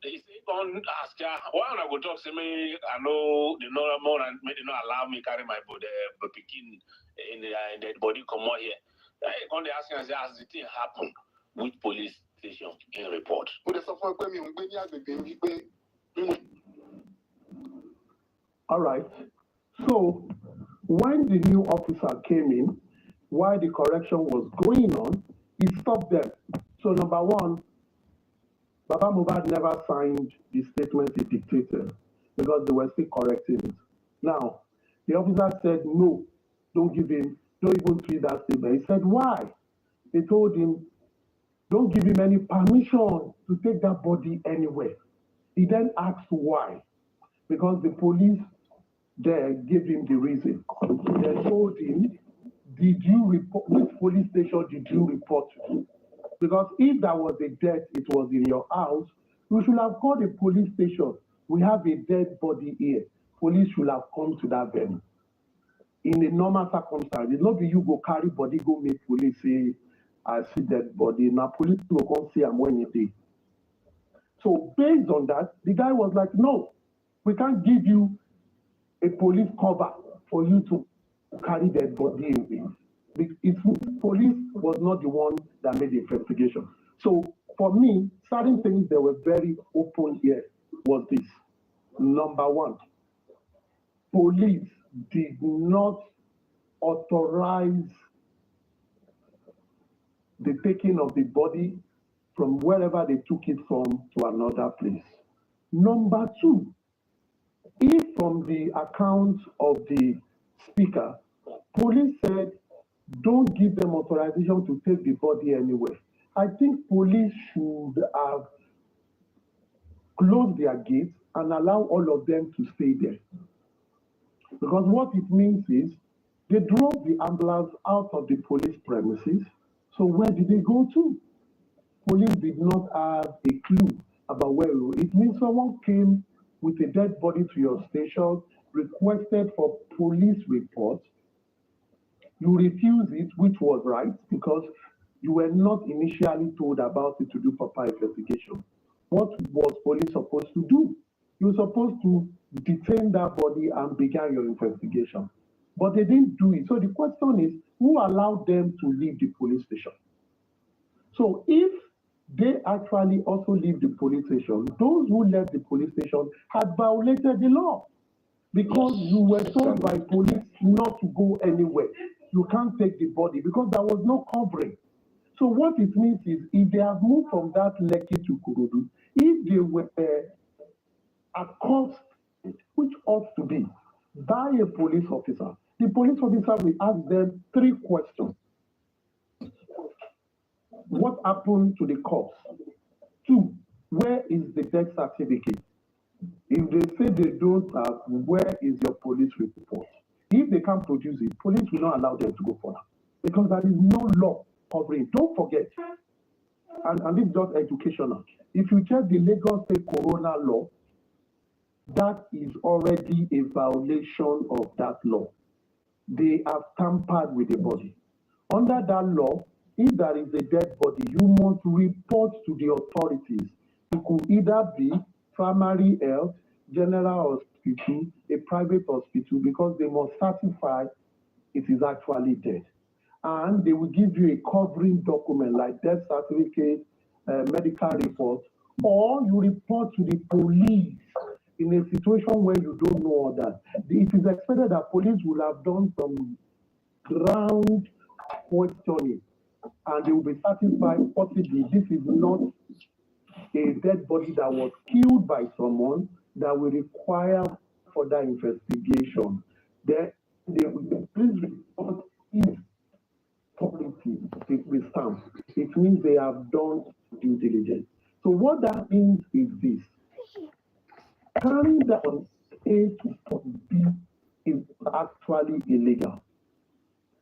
S3: They say, don't ask her, why I go talk to me, I know more and they not allow me carry my body, picking in the dead body come out here. I going to ask you, as the thing happened, which police station in report?
S8: All right. So, when the new officer came in, while the correction was going on, he stopped them. So, number one, Baba Mohbad never signed the statement he dictated because they were still correcting it. Now, the officer said, no, don't even read that statement. He said, why? They told him, don't give him any permission to take that body anywhere. He then asked why. Because the police there gave him the reason. They told him, did you report, which police station did you report to? Because if that was a death, it was in your house, you should have called the police station. We have a dead body here. Police should have come to that venue. In a normal circumstance, it's not you go carry body, go make police say, I see dead body. Now police will come see him when it is. So based on that, the guy was like, no, we can't give you a police cover for you to carry dead body away. Police was not the one that made the investigation. So for me, certain things that were very open here was this. Number one, police did not authorize the taking of the body from wherever they took it from to another place. Number two, if from the account of the speaker, police said, don't give them authorization to take the body anywhere. I think police should have closed their gates and allow all of them to stay there. Because what it means is they drove the ambulance out of the police premises. So where did they go to? Police did not have a clue about where we were. It means someone came with a dead body to your station, requested for police report. You refused it, which was right, because you were not initially told about it to do proper investigation. What was police supposed to do? You were supposed to detain that body and begin your investigation. But they didn't do it. So the question is, who allowed them to leave the police station? So if they actually also leave the police station, those who left the police station had violated the law, because you were told by police not to go anywhere. You can't take the body because there was no covering. So what it means is, if they have moved from that Lekki to Kurudu, if they were accosted, which ought to be by a police officer, the police officer will ask them 3 questions. What happened to the corpse? 2, where is the death certificate? If they say they don't have, where is your police report? If they can't produce it, police will not allow them to go further, because there is no law covering. Don't forget, and this is just educational. If you check the Lagos State Corona law, that is already a violation of that law. They have tampered with the body. Under that law, if there is a dead body, you must report to the authorities. It could either be primary health, general hospital, a private hospital, because they must certify it is actually dead. And they will give you a covering document like death certificate, medical report, or you report to the police in a situation where you don't know all that. It is expected that police will have done some ground questioning, and they will be satisfied possibly this is not a dead body that was killed by someone that will require further investigation. Then they will please report if authority with stamp. It means they have done due diligence. So what that means is this: carrying that on A to point B is actually illegal,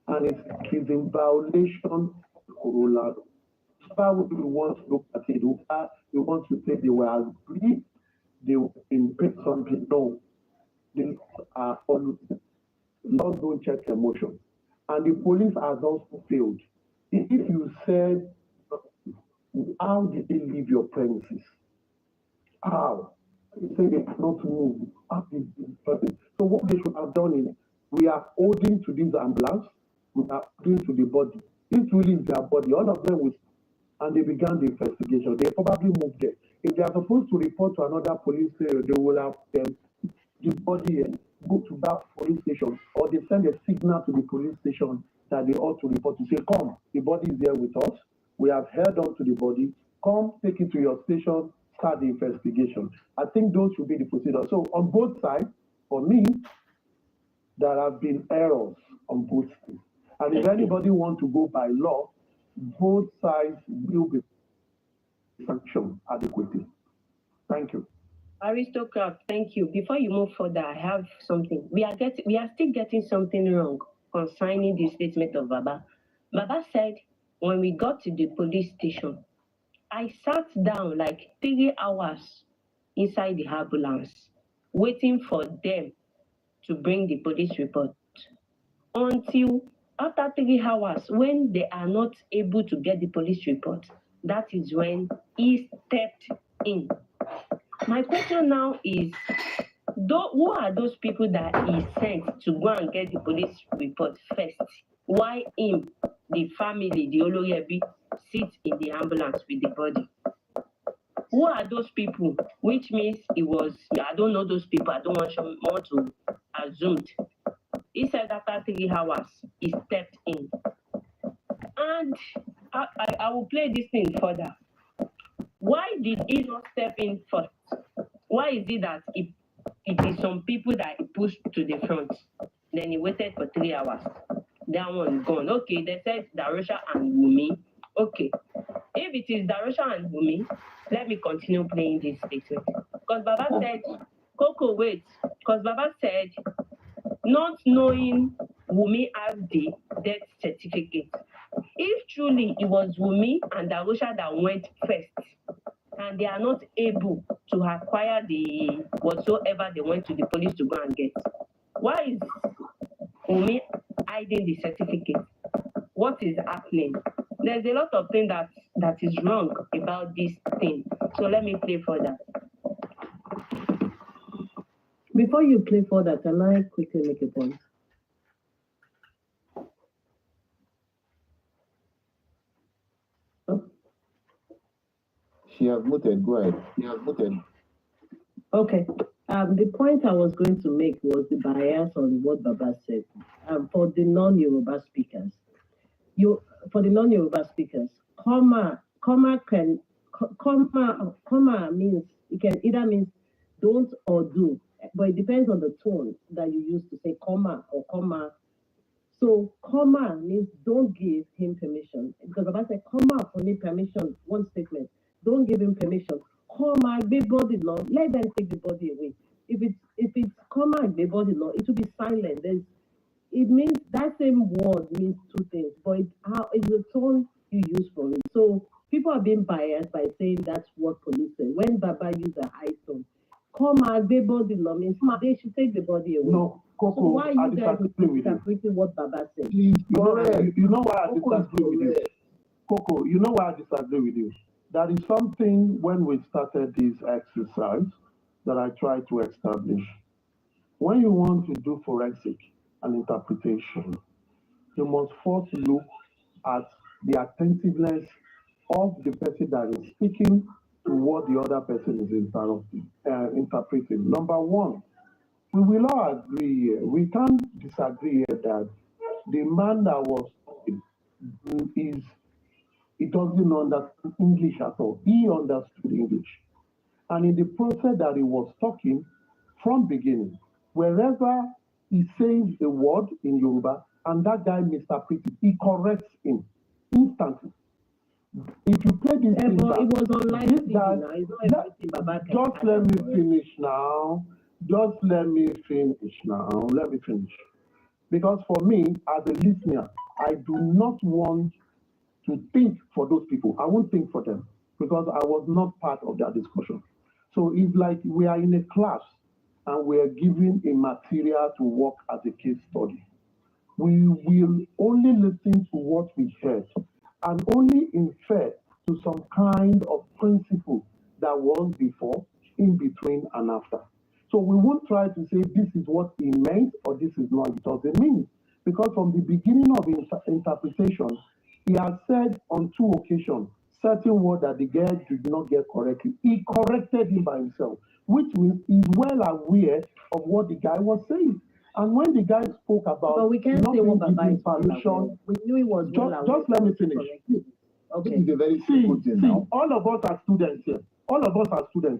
S8: and it is in violation of the Corolla. How would we want to look at it? We want to say they were agreed, they were in something. No, they are always, laws don't check emotions. And the police has also failed. If you said, how did they leave your premises? How? You say they cannot move. How did they? So what they should have done is, we are holding to this ambulance, we are holding to the body. This really is their body. All of them will, and they began the investigation. They probably moved there. If they are supposed to report to another police station, they will have the body go to that police station, or they send a signal to the police station that they ought to report, to say, come, the body is there with us. We have held on to the body. Come, take it to your station, start the investigation. I think those should be the procedure. So on both sides, for me, there have been errors on both sides. And if anybody wants to go by law, both sides will be sanctioned adequately. Thank you.
S2: Aristocrat, thank you. Before you move further, I have something. We are still getting something wrong concerning the statement of Baba. Baba said, when we got to the police station, I sat down like 3 hours inside the ambulance, waiting for them to bring the police report. Until after 3 hours, when they are not able to get the police report, that is when he stepped in. My question now is, who are those people that he sent to go and get the police report first? Why him, the family, the Oloyebi, sit in the ambulance with the body? Who are those people? Which means it was, I don't know those people. I don't want to assume. He said after 3 hours, he stepped in. And I will play this thing further. Why did he not step in first? Why is it that it is some people that he pushed to the front? Then he waited for 3 hours. That one gone. Okay, they said Darosha and Wumi. Okay. If it is Darosha and Wumi, let me continue playing this statement. Because Baba said, Coco, wait. Because Baba said, not knowing Wumi has the death certificate. If truly it was Wumi and Darusha that went first, and they are not able to acquire the whatsoever they went to the police to go and get, why is Wumi hiding the certificate? What is happening? There's a lot of things that is wrong about this thing. So let me play further.
S1: Before you play further, can I quickly make a point?
S5: She has muted. Go ahead. She has muted.
S1: Okay. The point I was going to make was the bias on what Baba said. For the non-Yoruba speakers, comma means it can either mean don't or do, but it depends on the tone that you use to say comma or comma. So comma means don't give him permission, because Baba said comma for me permission. One statement. Don't give him permission. Comma, be body law. Let them take the body away. If it's comma, be body law, it will be silent. It means that same word means two things, but how is the tone you use for it? So people are being biased by saying that's what police say. When Baba used a high tone, comma, be body law means they should take the body away.
S8: No, Coco,
S1: so why are you guys
S8: interpreting
S1: what Baba said?
S8: You know why I disagree with you? Coco, you know why I disagree with you? That is something when we started this exercise that I tried to establish. When you want to do forensic and interpretation, you must first look at the attentiveness of the person that is speaking to what the other person is interpreting. Number one, we will all agree here. We can't disagree here that the man that was he doesn't understand English at all. He understood English. And in the process that he was talking, from beginning, wherever he says a word in Yoruba and that guy misinterprets it, he corrects him instantly. If you play this thing back,
S1: it was online.
S8: Just let me finish now. Let me finish. Because for me, as a listener, I do not want to think for those people. I won't think for them because I was not part of that discussion. So it's like we are in a class and we are given a material to work as a case study. We will only listen to what we heard and only infer to some kind of principle that was before, in between, and after. So we won't try to say this is what he meant or this is not what it means. Because from the beginning of interpretation, he has said on 2 occasions certain words that the guy did not get correctly. He corrected him by himself, which means he's well aware of what the guy was saying. And when the guy spoke about
S1: but we can't say what Baba is
S8: permission,
S1: we knew he was
S8: just let me finish.
S1: Okay.
S5: This is a very simple thing now.
S8: All of us are students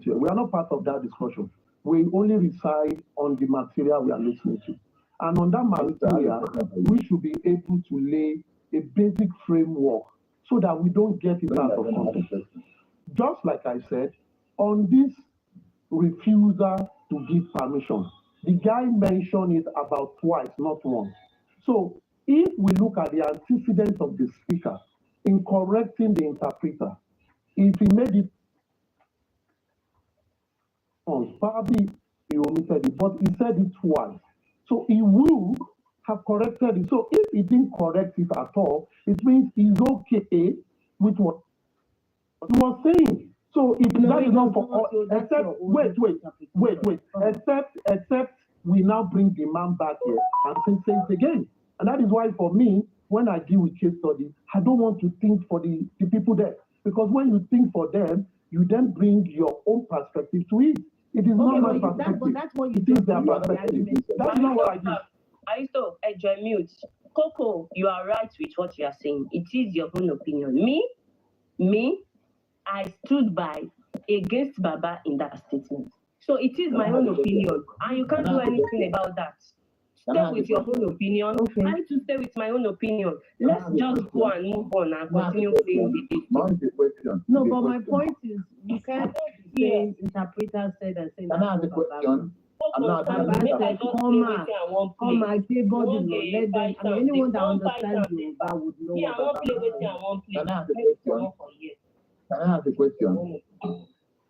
S8: here. We are not part of that discussion. We only reside on the material we are listening to. And on that material, we should be able to lay a basic framework so that we don't get it out of context. Just like I said, on this refusal to give permission, the guy mentioned it about twice, not once. So if we look at the antecedents of the speaker in correcting the interpreter, if he made it once, probably he omitted it, but he said it twice. So he will have corrected it. So if he didn't correct it at all, it means he's okay with what he was saying. So if that is not for all, except we now bring the man back here and say it again. And that is why for me, when I deal with case studies, I don't want to think for the people there. Because when you think for them, you then bring your own perspective to it. It is not my perspective.
S1: But that's what you
S8: it is their perspective. That's not what I do.
S2: Aristo, enjoy mute. Coco, you are right with what you are saying. It is your own opinion. Me, I stood by against Baba in that statement. So it is my own opinion, and you can't do anything about that. Stay with your own opinion. Okay. I need to stay with my own opinion. Let's just go and move on and continue playing the
S5: question.
S1: No, but my point is, you can't say interpreter said and say
S5: Can I ask a question?
S1: Come and play body, let them. I mean, anyone that understands Yoruba would know. Yeah, I won't play with you. I won't play.
S5: Can I ask a question?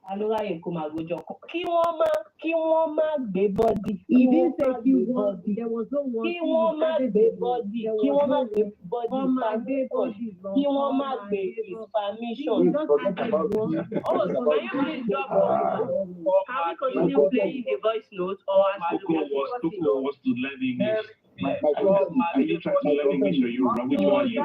S2: Aloba yẹn kó máa gbójọ kí wọ́n má gbé bọ́dì.
S1: He didn't say kí wọ́n. There was no one.
S2: Kí wọ́n má gbé bọ́dì. Kí wọ́n má gbé bọ́dì. Kí wọ́n má gbé permission.
S1: Oh, so now you please drop off. Can we continue playing the voice note or
S6: Toko was to learn English. Are you trying to learn English or Yoruba? Which one are you?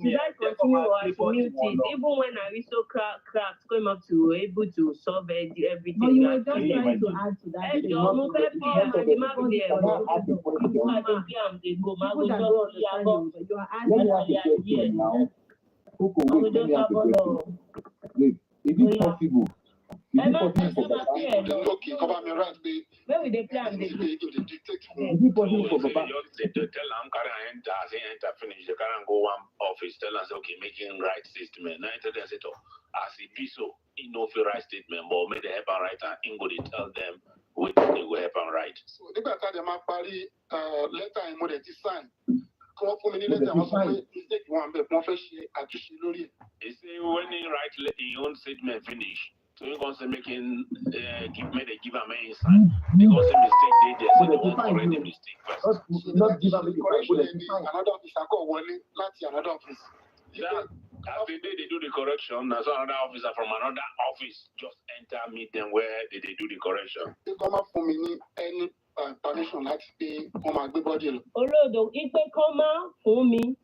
S2: Should I continue or mute it? Even when I was so cracked, going up to able to solve everything.
S1: But you were just trying to add to that.
S5: Is it possible?
S2: Okay,
S7: cover me right, babe.
S2: Where will they play?
S5: Is it possible for Papa?
S3: Tell them, enter, finish. They can't go one office. Tell us, okay, making right statement. Now, tell them, as a piece of right statement, but may they help and write and Ingo, they tell them what they will help and write.
S7: So, the better they might party letter in modern design. Come up for me, letter was mistake one, but professionally, I just lori.
S3: He say when he write your own statement finish. So you're going to making give me the give a man inside because the mistake they there, so they won't correct the mistake first.
S5: Not give a correction.
S7: Another officer call warning, another office.
S3: Yeah, after they do the correction, now so another officer from another office just enter meet them where they do the correction.
S7: They come up for me any permission láti pé wọ́n máa gbé bọ́dì lọ.
S2: Olóòdò ìpè kan máa fún mi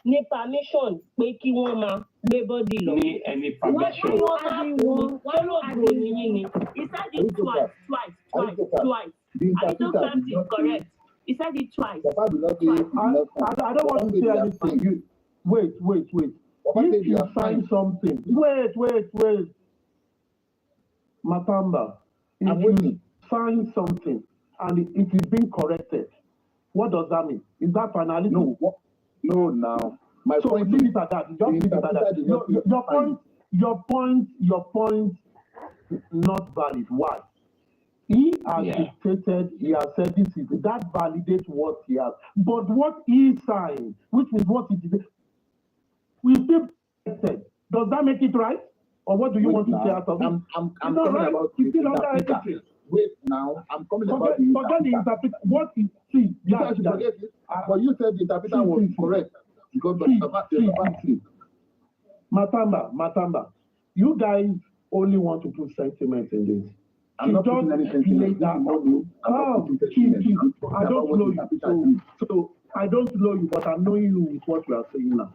S2: ní permission pé kí wọ́n máa gbé bọ́dì lọ.
S6: Ní any permission.
S2: Wọ́n ló dùn yín ni. He said it twice. Aristocrat is correct. He said it twice.
S8: I don't want to say anything. Wait. If you sign something, wait. Matamba, if you sign something and it is being corrected, what does that mean? Is that finality?
S5: No, now.
S8: So leave it at that. Just leave it at that. Your point, not valid. Why? He has stated, he has said this is that validates what he has. But what he signed, which is what he did, we still said. Does that make it right? Or what do you want to say out of it?
S5: I'm coming
S8: right.
S5: about
S8: It's still under executive.
S5: Wait now, I'm coming about
S8: forget the interpreter. What is see?
S5: But you said the interpreter was correct. Because
S8: Matamba, you guys only want to put sentiment in this.
S5: I'm not putting any sentiment.
S8: I don't know you. So I don't know you, but I'm knowing you with what you are saying now.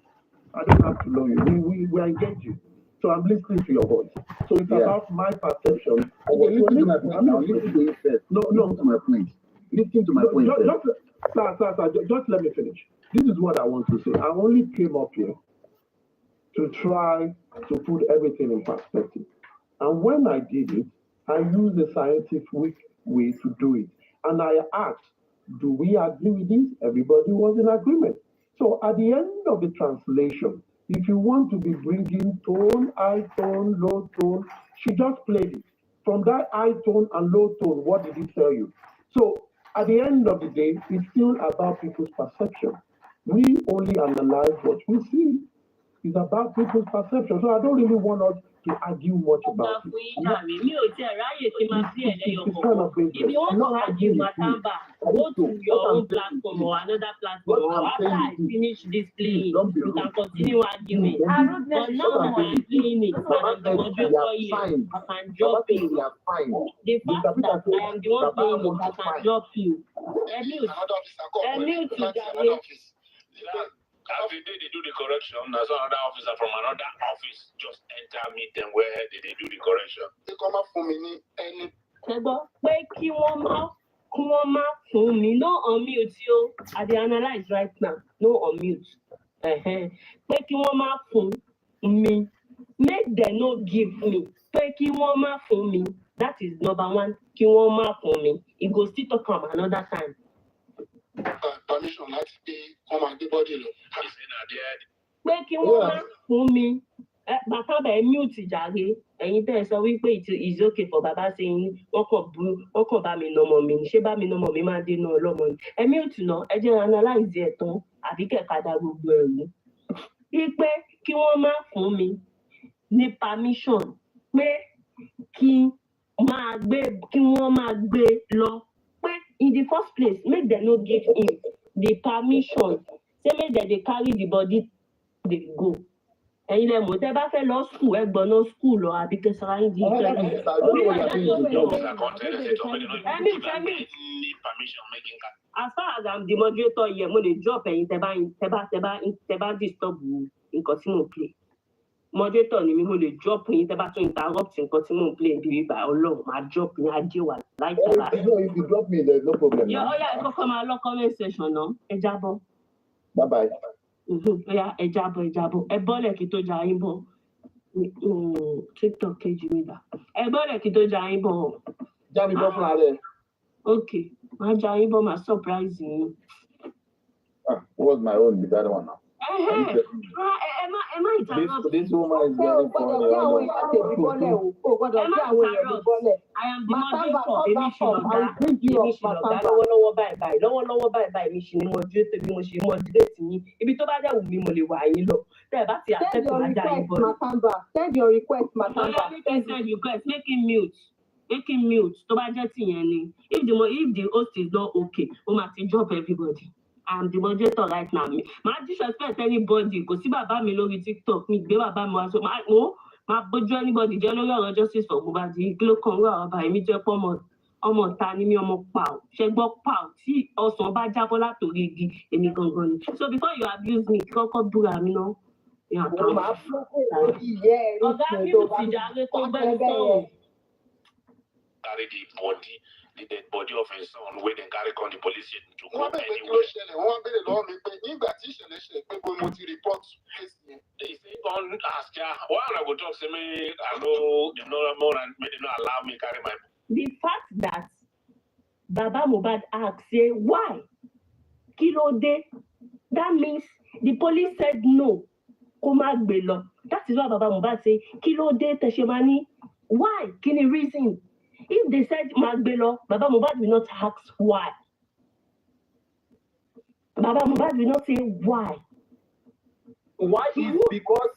S8: I don't have to know you. We engage you. So I'm listening to your voice. So it's about my perception.
S5: Okay, listen to my point now. Listen to it first. Listen to my point. Listen to my point first.
S8: Just let me finish. This is what I want to say. I only came up here to try to put everything in perspective. And when I did it, I used the scientific way to do it. And I asked, do we agree with this? Everybody was in agreement. So at the end of the translation, if you want to be bringing tone, high tone, low tone, she just played it. From that high tone and low tone, what did it tell you? So at the end of the day, it's still about people's perception. We only analyze what we see. It's about people's perception. So I don't really want us to argue much about it.
S2: If you want to argue Matamba, go to your own platform or another platform. Or after I finish this play, you can continue arguing. But now I'm playing it, and I'm the moderator here. I can drop you. The fact that I am the one playing it, I can drop you. Mute you,
S3: After they do the correction, there's another officer from another office just enter meet them where they do the correction.
S7: They come up for me any.
S2: Pé kí wọ́n má fún mi, no unmute yo. I dey analyze right now, no unmute. Pé kí wọ́n má fún mi, make them no give me. Pé kí wọ́n má fún mi, that is number one. Kí wọ́n má fún mi, it go still talk am another time.
S7: Permission láti pé wọ́n máa gbé bọ́dì lọ.
S2: Pé kí wọ́n má fún mi, Bàtà bẹ̀ mute jàre. Ẹ̀yin tẹ́ ẹ sọ wípé it's okay for bàbá saying wọ́n kàn bá mi nọmọ mi ní. Ṣé bá mi nọmọ mi máa dé náà ọlọ́mọ ni? Ẹ mute náà, ẹ jẹ́ analyze ẹ̀ tán àbí kẹ̀ka da gbogbo ẹ̀rú. Wípé kí wọ́n má fún mi ní permission pé kí wọ́n máa gbé lọ. Pé in the first place, make dem no give him the permission. Say make dem dey carry the body dey go. Ẹ̀yin lẹ mọ̀ tẹ́ bá fẹ́ lọ school ẹ gbọ́ná school lọ àbí kẹsàrà yín di as far as I'm the moderator here, mo lè drop ẹ̀yin tẹ́ bá disturb nǹkan tí mo play. Moderator ni mi, mo lè drop yín tẹ́ bá tún interrupt nǹkan tí mo play bí ibà Ọlọ́run máa drop yín ajé wà láìka.
S5: If you drop me, there's no problem.
S2: Ó yá ẹ kọ́kọ́ máa lọ comment section náà ẹ jábọ̀.
S5: Bye bye.
S2: Ó yá ẹ jábọ̀ ẹ bọ́lẹ̀ kí tó jà yín bọ̀. TikTok kejì mi dà. Ẹ bọ́lẹ̀ kí tó jà yín bọ̀.
S8: Já mi bọ́ fúnra rẹ̀.
S2: Okay, máa jà yín bọ̀ máa surprise yín.
S5: What's my own with that one now? This woman is very funny.
S2: I am the moderator. Èmi ṣì lọ̀gá lọ́wọ́lọ́wọ́ báyìí mi ṣì ní moderator bí mo ṣe moderate yín. Ibi tó bá dẹ̀ wù mí mo lè wà yín lọ. Tẹ́ ẹ bá ti accept máa já yín bọ̀.
S1: Send your request, Matamba.
S2: Send request, make him mute. Tó bá jẹ́ tìyẹn ni. If the host is not okay, ó máa ti drop everybody. I'm the moderator right now. Máa disrespect anybody. Kò sí bàbá mi lórí TikTok. Mi gbé bàbá mi wá so máa bójú anybody jẹ́ lórí ọ̀rọ̀ justice for Mohbad. Kí ló kàn wá ọba èmi jẹ́ pọ́ ọmọ ta ni mí ọmọ pàù. Ṣé gbọ́ pàù tí ọsàn bá jábọ́ látòrí igi èmi gangan ni. So before you abuse me, kọ́kọ́ búra mi náà. Ọ̀gá mi ò ti jàre kó gbẹ́ sọ̀rọ̀.
S3: Carry the dead body of his son wey dem carry come the police station to go
S4: wọ́n bẹ̀rẹ̀ pé kí ló
S3: anywhere.
S4: ṣẹlẹ̀ wọ́n wá béèrè lọ́wọ́ mi pé nígbà tí ìṣẹ̀lẹ̀ ṣẹlẹ̀ pé bó mo ti report case yẹn.
S3: They say don ask ya why una go talk say me I no dem no more and make dem no allow me carry my.
S2: The fact that Baba Mohbad asked say why kí ló dé, that means the police said no kó má gbé lọ. That is why Baba Mohbad say kí ló dé tẹ́ ṣe máa ní why kí ni reason. If they said Magbelo, Baba Mohbad will not ask why. Baba Mohbad will not say why.
S8: Why is because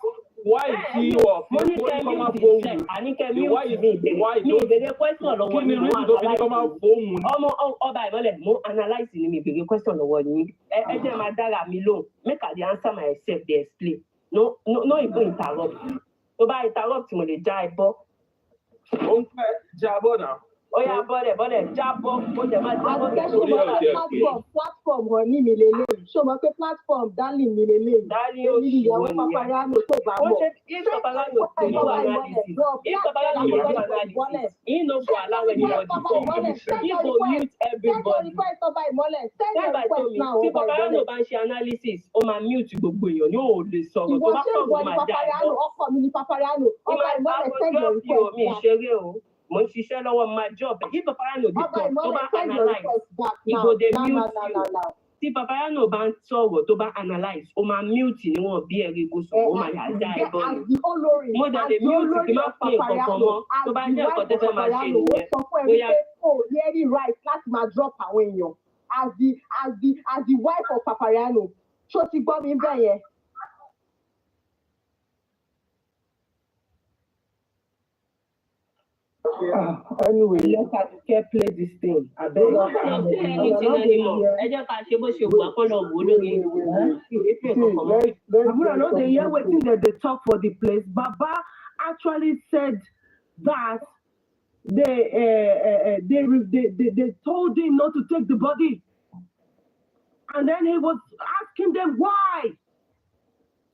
S8: why is he or
S2: Monica mute himself. Anika mute me. Why don't the question lọ́wọ́ ni mo analyze. Ọba ìmọ̀lẹ̀ mo analyze ni mi bèrè question lọ́wọ́ ni. Ẹ jẹ́ máa dára mi lóhùn. Make I dey answer myself dey explain. No even interrupt. Tó bá interrupt mo lè já ẹ bọ́.
S8: ó ń fẹ́ jábọ̀ náà?
S2: Ó yá bọ́lẹ̀ jábọ̀ ó jẹ̀ máa jábọ̀.
S1: Platform wọn ní mi lélẹ̀. Ṣé o mọ̀ pé platform darling mi lélẹ̀?
S2: Darling ó
S1: ṣì
S2: ìyàwó
S1: wọ́n Paparano tó bá mọ̀.
S2: If Paparano do analysis, he no go allow anybody to he go mute everybody. Tí Paparano bá ń ṣe analysis, ó máa mute gbogbo èèyàn ní òun lè sọ̀rọ̀ tó bá sọ̀rọ̀ ó máa já ẹ̀ bọ́.
S1: Ọkọ mi ni Paparano. Ọba ìmọ̀lẹ̀ send your request.
S2: Mi ìṣeré o. Mo ń ṣiṣẹ́ lọ́wọ́ my job. If Paparano dey talk tó bá analyse, he go dey mute you. Tí Paparano bá ń sọ̀rọ̀ tó bá analyse, ó máa mute níwọ̀n bí ẹ̀rí kò sọ̀rọ̀, ó máa yà já ẹ̀ bọ́ ni. Mo dẹ̀ lè mute kí n má pè kankan mọ́. Tó bá jẹ́ nǹkan tẹ́fẹ́ máa ṣe nìyẹn. Bóyá
S1: o ní any right láti máa drop àwọn èèyàn as the wife of Paparano. Ṣó ti gbọ́ mi bẹ́ẹ̀ yẹn?
S2: Anyway, let us play this thing. I beg you. Ẹ jẹ́ ká ṣe bó ṣe wù akọ́lọ̀ wò lórí
S8: I know they hear wetin they talk for the place. Baba actually said that they told him not to take the body, and then he was asking them why.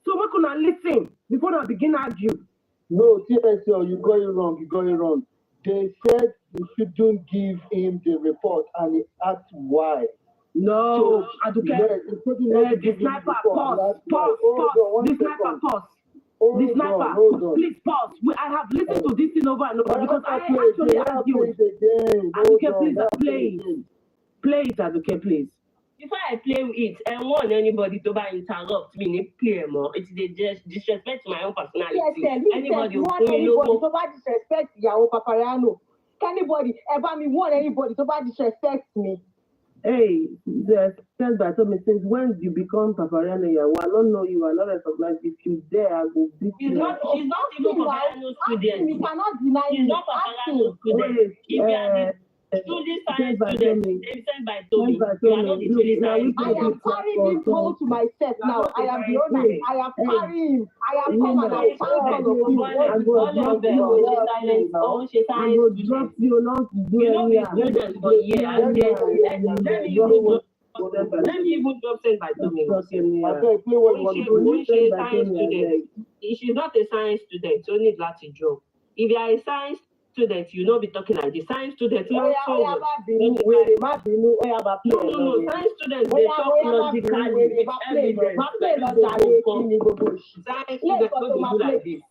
S8: So we could not listen before I begin argue.
S5: No, TSL, you got it wrong. They said you shouldn't give him the report, and he asked why.
S8: No, the sniper, pause. The sniper, pause. The sniper, please pause. I have listened to this thing over and over because I actually asked you. Aduke, please play it. Play it, Aduke, please.
S2: Before I play with it, I want anybody to interrupt me, play more. It's just disrespect my own personality.
S1: Yes,
S2: anybody
S1: want anybody to disrespect your Papariano. Can anybody ever me want anybody to disrespect me?
S8: Hey, tell by me since when you become Papariano, I don't know you, I not recognize if you there, I will beat you.
S2: She's not even Papariano student.
S1: You cannot deny
S2: She's not Papariano student. If you are student science student, sent by Tommy. You are not the truly science
S1: I am carrying him home to myself now. I am the owner. I am carrying him. I am come and I found all of them. She's science student.
S8: You not do
S2: any student for year and then let me even drop sent by Tommy. She's not a science student, so need that job. If you are a science student, you not be talking like the science students. No, science students they talk logically with evidence. Science students no dey do like this.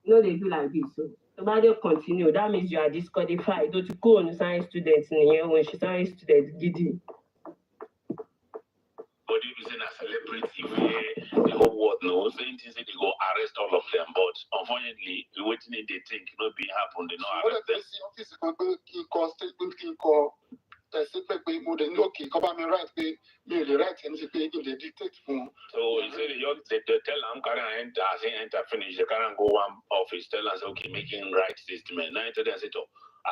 S2: No, they do like this. So somebody continue. That means you are disqualified. Don't you go on science students when she's science student giddy.
S3: But if you say a celebrity where the whole world knows, saying things they go arrest all of them. But unfortunately, the waiting they think not being happen, they not arrest them. So he said they tell them can't enter finish, they can't go one office, tell us okay, making right statement. Now they say to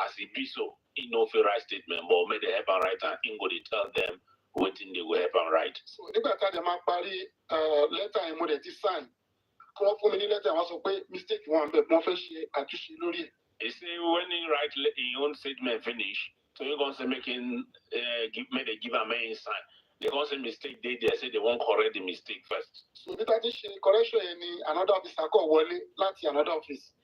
S3: as he be so, he no feel right statement, but may they help and write and he go they tell them waiting they will help and write.
S4: So if I tell them letter and more they sign, come up for me letter and also pay mistake one but more fish àtúnṣe lórí.
S3: He say when he write his own statement finish, so you're gonna say making they give a main sign. They gonna say mistake they say they won't correct the mistake first.
S4: So if I just correction any another officer call Wale, that's another office.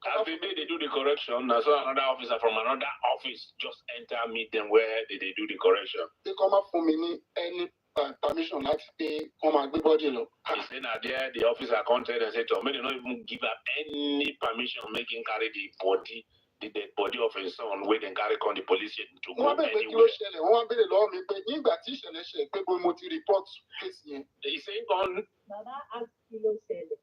S3: As the day they do the correction, I saw another officer from another office just enter meet them where they do the correction.
S4: They come up for me any permission like they come and give body law.
S3: He said that there the officer counted and said to me they don't even give up any permission making carry the dead body of his son where they carry on the police to go anywhere. He said on
S2: Baba asked Kilo Shele.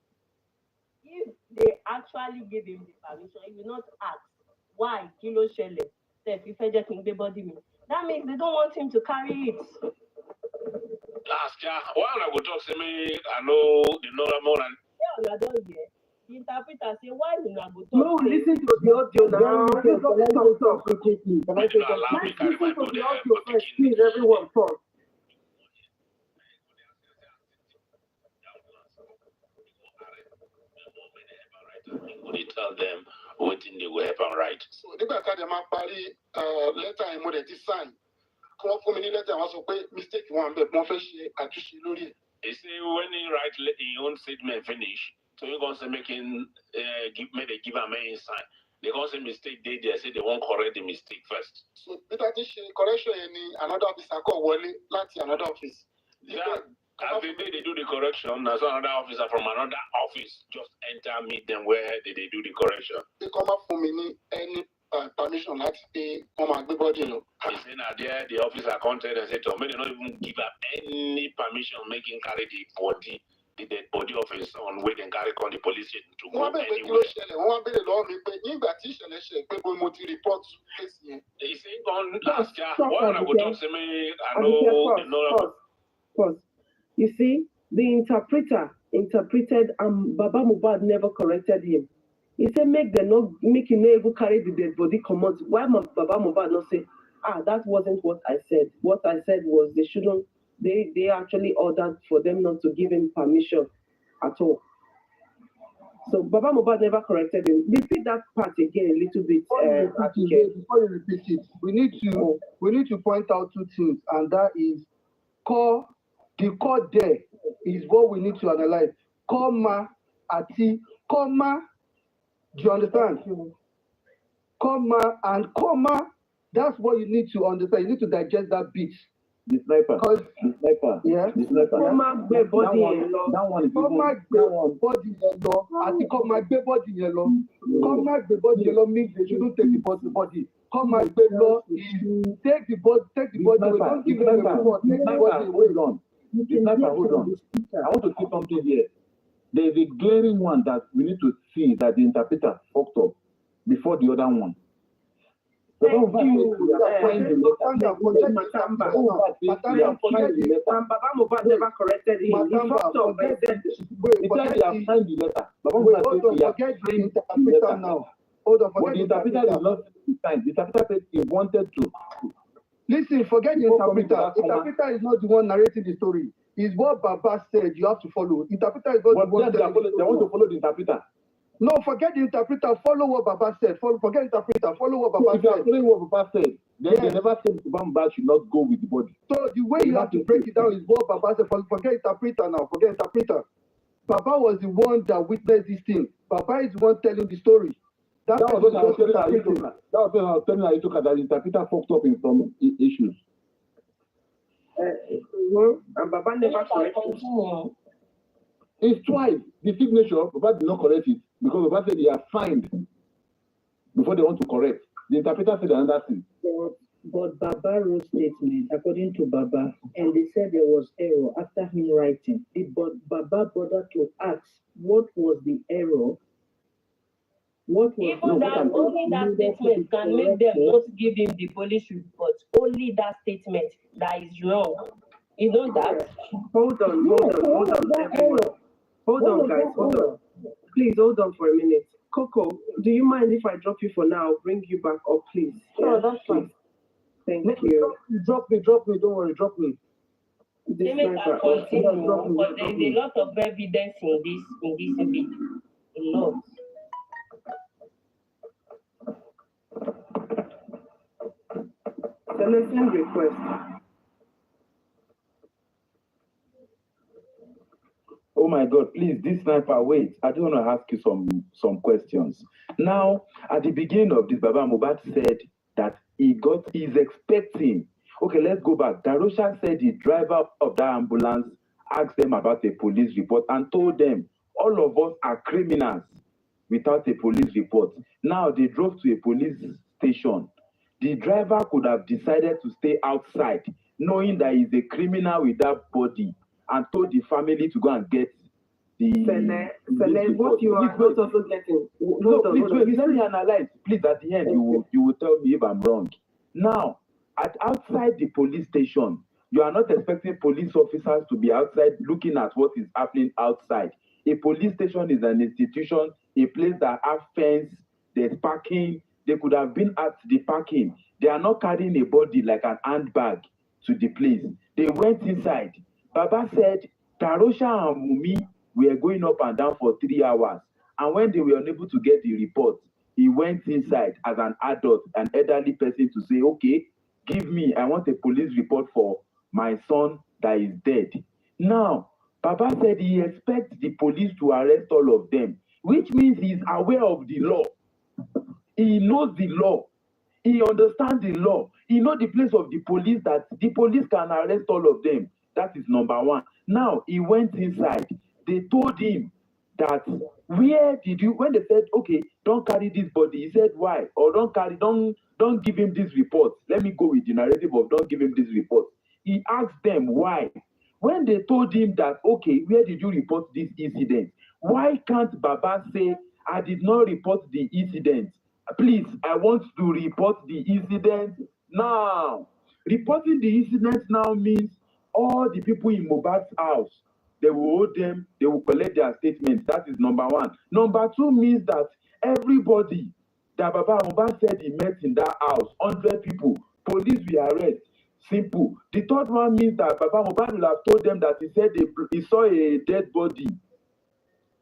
S2: If they actually give him the permission, he will not ask why Kilo Shele said if I just think body me. That means they don't want him to carry it.
S3: Ask ya, why I go talk to me? I know the more than
S2: yeah, I don't hear. The interpreter say why you not go talk?
S8: No, listen to the audio now. Talk quickly. Let's listen to the audio first, please. Everyone talk.
S3: We tell them what in the web and write.
S4: So they got them up letter and more they sign. Come up for me letter and also pay mistake one but more fish àtúnṣe lórí.
S3: He say when he write his own statement finish, so you're gonna say making they give a main sign. They gonna say mistake they say they won't correct the mistake first.
S4: So Peter this correction any another officer call Wale, that's another office.
S3: As the day they do the correction, I saw another officer from another office just enter meet them where they do the correction.
S4: They come up for me any permission like they come and give body law.
S3: He said that there the officer counted and said to me they don't even give up any permission making carry the dead body of his son where they carry on the police to go anywhere. He said on ask ya, why I go talk to me? I know the
S8: Pause. You see, the interpreter interpreted Baba Mohbad never corrected him. He said make him not even carry the dead body come out. Why Baba Mohbad not say, that wasn't what I said. What I said was they actually ordered for them not to give him permission at all. So Baba Mohbad never corrected him. Repeat that part again a little bit.
S9: Before you repeat it, we need to point out two things, and that is the core there is what we need to analyze. Comma, ati, comma, do you understand? Comma and comma, that's what you need to understand. You need to digest that bit.
S5: The sniper.
S9: Yeah.
S5: The sniper.
S8: Comma, body
S5: that one is
S9: comma, body yellow. Ati comma, body yellow. Comma, body yellow means they shouldn't take the body. come and say law is take the body away. Don't give them a report. Take the body away.
S5: Hold on. The sniper, hold on. I want to say something here. There is a glaring one that we need to see that the interpreter fucked up before the other one.
S2: Thank you.
S9: Baba
S6: Mohbad never corrected him. He fucked up.
S5: He said they have signed the letter.
S9: Hold on, forget the interpreter now. Hold on, forget
S5: the interpreter is not signed. The interpreter said he wanted to.
S9: Listen, forget the interpreter. Interpreter is not the one narrating the story. It's what Baba said you have to follow. Interpreter is not the one
S5: telling you. They want to follow the interpreter.
S9: No, forget the interpreter. Follow what Baba said. Forget interpreter. Follow what Baba
S5: said. If you are following what Baba said, then they never said Mohbad should not go with the body.
S9: So the way you have to break it down is what Baba said. Forget interpreter now. Forget interpreter. Baba was the one that witnessed this thing. Baba is the one telling the story.
S5: That was what I was telling Ayutoka. That was what I was telling Ayutoka, that the interpreter fucked up in some issues.
S6: And Baba never corrected.
S5: It's twice. The signature, Baba did not correct it because Baba said they are signed before they want to correct. The interpreter said another thing.
S1: But Baba wrote statement according to Baba, and they said there was error after him writing. But Baba bothered to ask what was the error. What was
S2: even that only that statement can make them not give him the police report. Only that statement that is wrong. You know that?
S6: Hold on, everyone. Hold on, guys. Hold on. Please hold on for a minute. Coco, do you mind if I drop you for now? Bring you back up, please.
S2: Sure, that's fine.
S6: Thank you.
S9: Drop me. Don't worry, drop me.
S2: They may have continued, but there is a lot of evidence in this video. A lot.
S6: Selection request.
S5: Oh my God, please, this sniper, wait. I do want to ask you some questions. Now, at the beginning of this, Baba Mohbad said that he's expecting. Okay, let's go back. Darosha said the driver of that ambulance asked them about a police report and told them all of us are criminals without a police report. Now they drove to a police station. The driver could have decided to stay outside, knowing that he's a criminal with that body, and told the family to go and get the.
S6: What you are not also getting.
S5: Please, let me analyze. Please, at the end, you will tell me if I'm wrong. Now, outside the police station, you are not expecting police officers to be outside looking at what is happening outside. A police station is an institution, a place that has fence, there's parking. They could have been at the parking. They are not carrying a body like an handbag to the place. They went inside. Baba said, Darosha and Mumi were going up and down for 3 hours. And when they were unable to get the report, he went inside as an adult, an elderly person, to say, okay, give me, I want a police report for my son that is dead. Now, Baba said he expects the police to arrest all of them, which means he's aware of the law. He knows the law. He understands the law. He knows the place of the police, that the police can arrest all of them. That is number one. Now, he went inside. They told him that, where did you, when they said, okay, don't carry this body, he said, why? Or don't give him this report. Let me go with the narrative of don't give him this report. He asked them why. When they told him that, okay, where did you report this incident? Why can't Baba say, I did not report the incident? Please, I want to report the incident now. Reporting the incident now means all the people in Mohbad's house, they will hold them, they will collect their statements. That is number one. Number two means that everybody that Baba Mohbad said he met in that house, 100 people, police will arrest. Simple. The third one means that Baba Mohbad will have told them that he said he saw a dead body,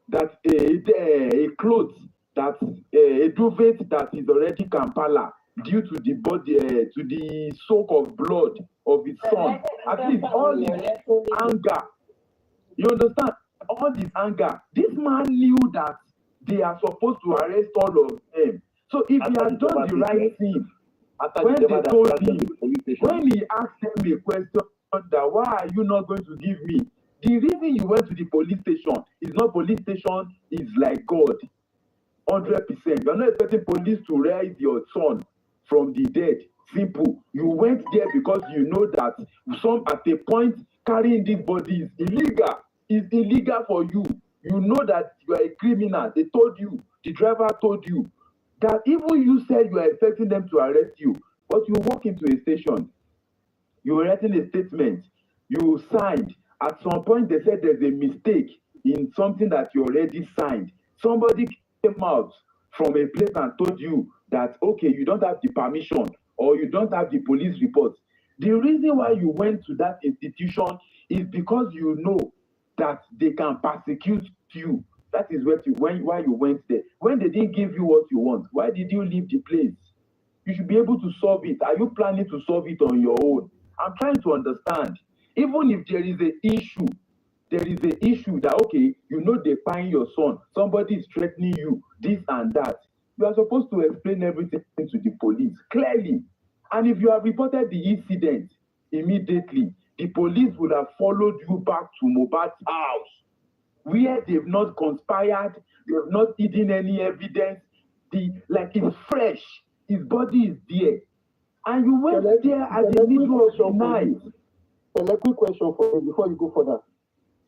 S5: that a cloth, that a duvet that is already Kampala due to the body, to the soak of blood of his son. At least all this anger. You understand? All this anger. This man knew that they are supposed to arrest all of them. So if he had done the right thing, when they told him, when he asked them a question that why are you not going to give me? The reason you went to the police station is not police station, is like God. 100%. You're not expecting police to raise your son from the dead. Simple. You went there because you know that some at a point carrying this body is illegal. It's illegal for you. You know that you are a criminal. They told you, the driver told you that even you said you are expecting them to arrest you, but you walk into a station, you were writing a statement, you signed. At some point, they said there's a mistake in something that you already signed. Somebody came out from a place and told you that, okay, you don't have the permission or you don't have the police report. The reason why you went to that institution is because you know that they can persecute you. That is why you went there. When they didn't give you what you want, why did you leave the place? You should be able to solve it. Are you planning to solve it on your own? I'm trying to understand. Even if there is an issue, that, okay, you know they find your son, somebody is threatening you, this and that. You are supposed to explain everything to the police clearly. And if you have reported the incident immediately, the police would have followed you back to Mohbad's house, where they've not conspired, they've not hidden any evidence. It's fresh. His body is there. And you went there at the middle of the night.
S9: A quick question for you before you go further.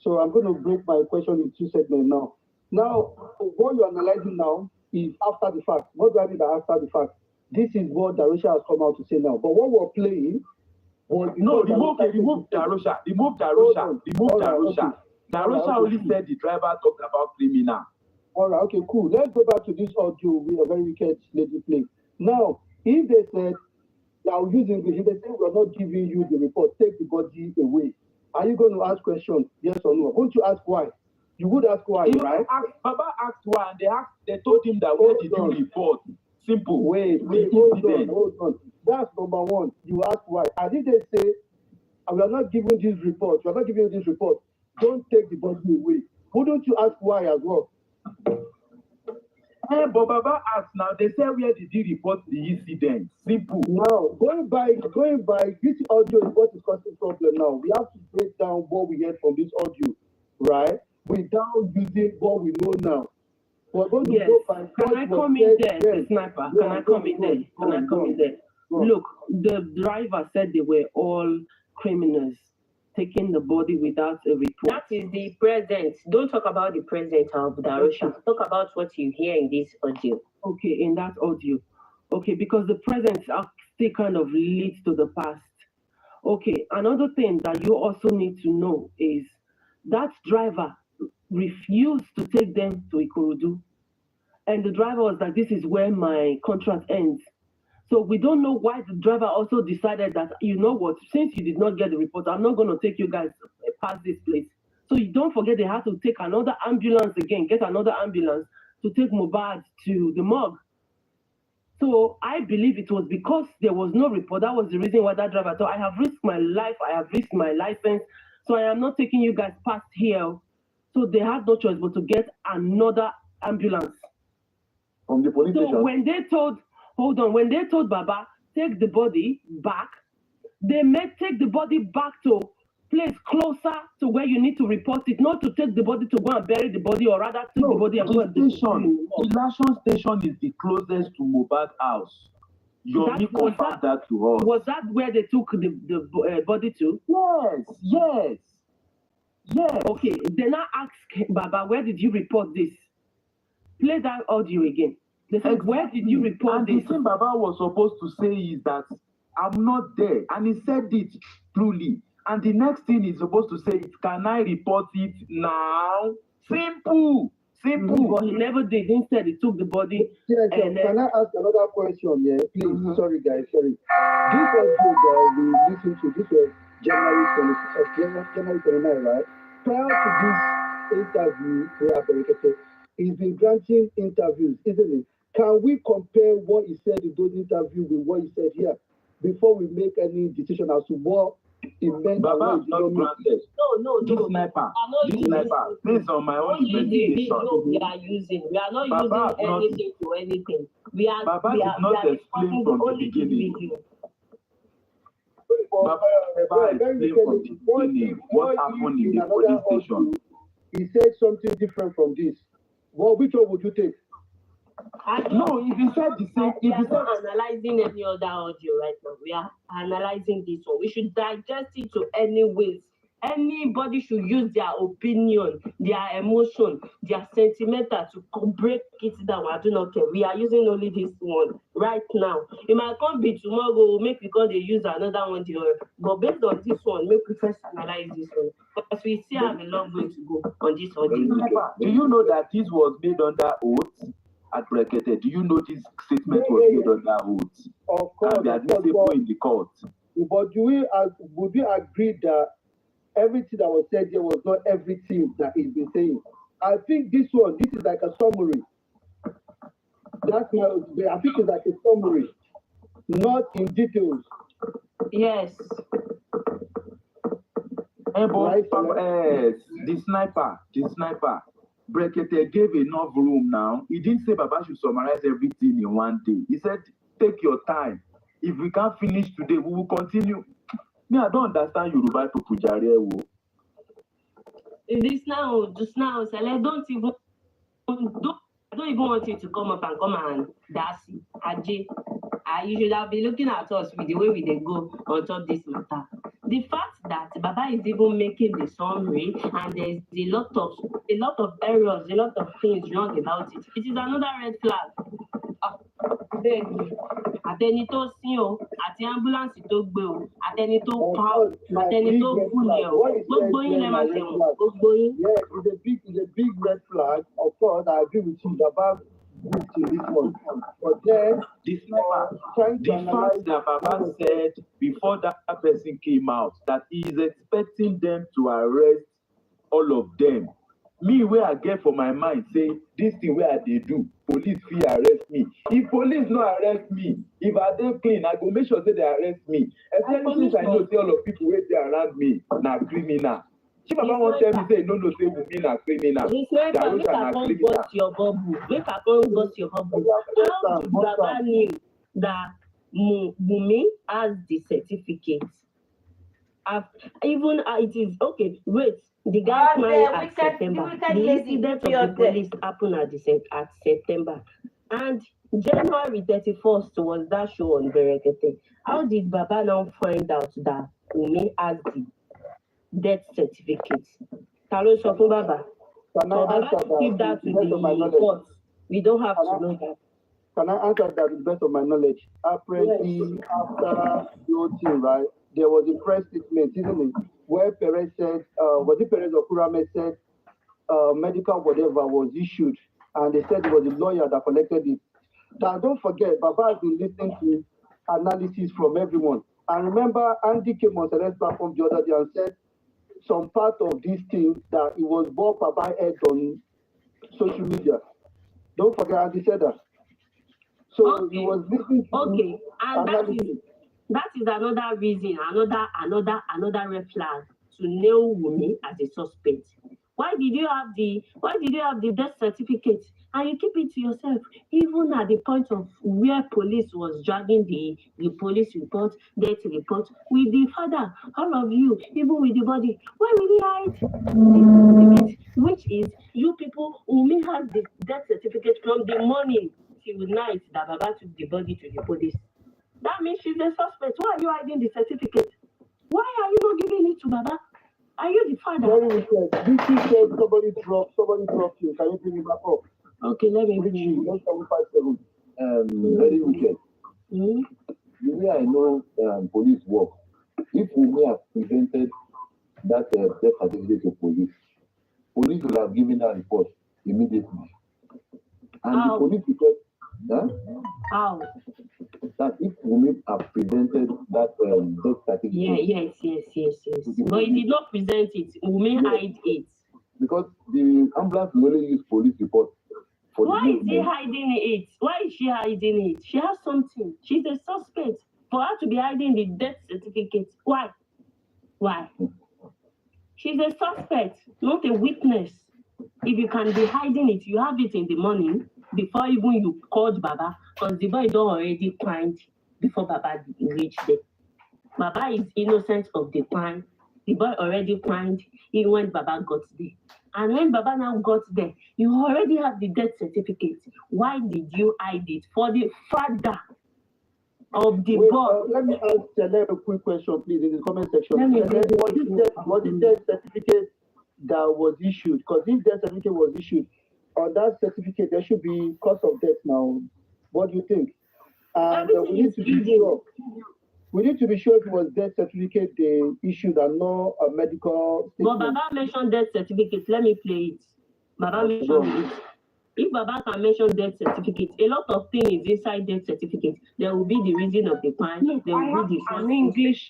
S9: So I'm going to break my question in two segments now. Now, what you're analyzing now is after the fact. What do I mean by after the fact? This is what Darosha has come out to say now. But what we're playing was...
S5: No, remove Darosha. Remove Darosha. Remove Darosha. Darosha only said the driver talked about criminal.
S9: All right, okay, cool. Let's go back to this audio with a very wicked lady play. Now, if they said, I'll use English, if they say we're not giving you the report, take the body away, are you going to ask questions, yes or no? Won't you ask why? You would ask why, right?
S5: Baba asked why, and they told him that where did you report? Simple.
S9: Wait, hold on. That's number one. You ask why. And if they say, we are not giving this report, don't take the body away. Wouldn't you ask why as well?
S5: But Baba asked now, they say where did he report the incident? Simple.
S9: Now, going by this audio is what is causing problem now. We have to break down what we heard from this audio, right? Without using what we know now. We're going to go by...
S2: Can I come in there, Sniper? Can I come in there? Look, the driver said they were all criminals taking the body without a report. That is the present. Don't talk about the present of Darosha. Talk about what you hear in this audio. Okay, in that audio. Okay, because the present still kind of leads to the past. Okay, another thing that you also need to know is that driver refused to take them to Ikorodu. And the driver was like, this is where my contract ends. So we don't know why the driver also decided that, you know what, since you did not get the report, I'm not going to take you guys past this place. So you don't forget they had to take another ambulance again, get another ambulance to take Mohbad to the morgue. So I believe it was because there was no report. That was the reason why that driver thought, I have risked my life, I have risked my license, so I am not taking you guys past here. So they had no choice but to get another ambulance.
S5: From the police station?
S2: So when they told... Hold on, when they told Baba, take the body back, they may take the body back to place closer to where you need to report it, not to take the body to go and bury the body, or rather take the body and go and...
S5: The Nation station is the closest to Mohbad's house. Yomi confirmed that to us.
S2: Was that where they took the body to?
S5: Yes.
S2: Okay, then I asked Baba, where did you report this? Play that audio again. They said, where did you report this?
S5: And the thing Baba was supposed to say is that I'm not there. And he said it truly. And the next thing he's supposed to say is, can I report it now? Simple.
S2: But he never did. Instead, he took the body.
S9: Can I ask another question? Yeah, please. Sorry, guys. Sorry. This audio we listened to, this was January 29, right? Prior to this interview with Aberikete, he's been granting interviews, isn't it? Can we compare what he said in those interviews with what he said here before we make any decision as to what he meant?
S5: Baba is not granted.
S2: No.
S5: This sniper. Based on my own investigation.
S2: We are not Baba using anything to anything.
S5: Baba did not explain from the beginning. Baba explained from the beginning what happened in the police station.
S9: He said something different from this. Which one would you take?
S1: No,
S5: if you said the same,
S1: we are not analyzing any other audio right now. We are analyzing this one. We should digest it to any ways. Anybody should use their opinion, their emotion, their sentimental to break it down. I do not care. We are using only this one right now. It might come be tomorrow, make because they use another one. But based on this one, make we first analyze this one. Because we still have a long way to go on this audio.
S5: Do you know that this was made under oath at Brekete? Do you know this statement was made under oath?
S9: Of course.
S5: And they are admissible in the court.
S9: But would we agree that everything that was said here was not everything that he's been saying? I think this is like a summary. I think it's like a summary, not in details.
S1: Yes.
S5: The sniper, Brekete gave enough room now. He didn't say Baba should summarize everything in one day. He said, take your time. If we can't finish today, we will continue. Me, I don't understand Yoruba to Pujare.
S1: Just now, so I don't even want you to come up and dance it. You should have been looking at us with the way we go on top this matter. The fact that Baba is even making the summary and there's a lot of errors, a lot of things wrong about it. It is another red flag. Àtẹni tó sín o, àti ambulance tó gbé o, àtẹni tó pa o, àtẹni tó gúnlẹ̀ o, gbogbo yín lẹ máa tẹ̀wọ̀n, gbogbo yín.
S9: Yeah, it's a big red flag. Of course, I agree with you about this one. But then,
S5: the fact that Baba said before that person came out that he is expecting them to arrest all of them. Me, where I get for my mind, say this thing where they do, police fee arrest me. If police not arrest me, if I don't clean, I go make sure say they arrest me. Especially since I know say all of people wait there around me na criminal. If Baba won't tell me say no, say we na criminal.
S1: It's not that make I come bust your bubble. Make I come bust your bubble. How did Baba knew that Wunmi has the certificate? Even it is okay. Wait. The guy married at September. The incident of the police happened at September. And January 31st was that show on Berekete. How did Baba now find out that Wunmi has the death certificate? Talo Sofun Baba. Baba keep that to the court. We don't have to know that.
S9: Can I answer that to the best of my knowledge? Apparently, after the whole thing, right, there was a press statement, isn't it? Where Perez said, was it Perez or Kurame said, medical whatever was issued, and they said it was a lawyer that collected it. Now, don't forget, Baba has been listening to analysis from everyone. And remember, Andy came on Celeste platform the other day and said some part of this thing that it was Bob Baba heard on social media. Don't forget, Andy said that. So he was listening to
S1: and analysis. That is another reason, another red flag to nail Wunmi as a suspect. Why did you have the death certificate and you keep it to yourself? Even at the point of where police was dragging the police report, death report, with the father, all of you, even with the body, why will you hide the certificate? Which is you people, Wunmi has the death certificate from the morning till night that Baba took the body to the police. That means she's a suspect. Why are you hiding the certificate? Why are you not giving it to Baba? Are you the father?
S9: Very wicked. This said somebody dropped you. Can you bring it back up?
S1: Okay, let me bring you.
S9: 1757.
S5: Very wicked.
S1: Mm-hmm.
S5: The way I know police work, if we have presented that death certificate to police will have given a report immediately. And the police report,
S1: How?
S5: That if Wunmi have presented that death certificate.
S1: Yes. But he did not present it. Wunmi hide it.
S5: Because the ambulance will only use police report.
S1: Why is he hiding it? Why is she hiding it? She has something. She's a suspect. For her to be hiding the death certificate. Why? She's a suspect, not a witness. If you can be hiding it, you have it in the morning before even you called Baba, because the boy don't already cried before Baba reached there. Baba is innocent of the crime
S2: The boy already climbed even when Baba got there. And when Baba now got there, you already have the death certificate. Why did you hide it? For the father of the boy.
S5: Let me ask Sele a quick question, please, in the comment section. Was it death certificate that was issued? Because if death certificate was issued, on that certificate, there should be cause of death now. What do you think? And we need to be sure. We need to be sure if it was death certificate they issued and not a medical statement.
S2: But Baba mentioned death certificate. Let me play it. Baba mentioned it. If Baba can mention death certificate, a lot of things inside death certificate. There will be the reason of the crime.
S6: Look,
S2: there will be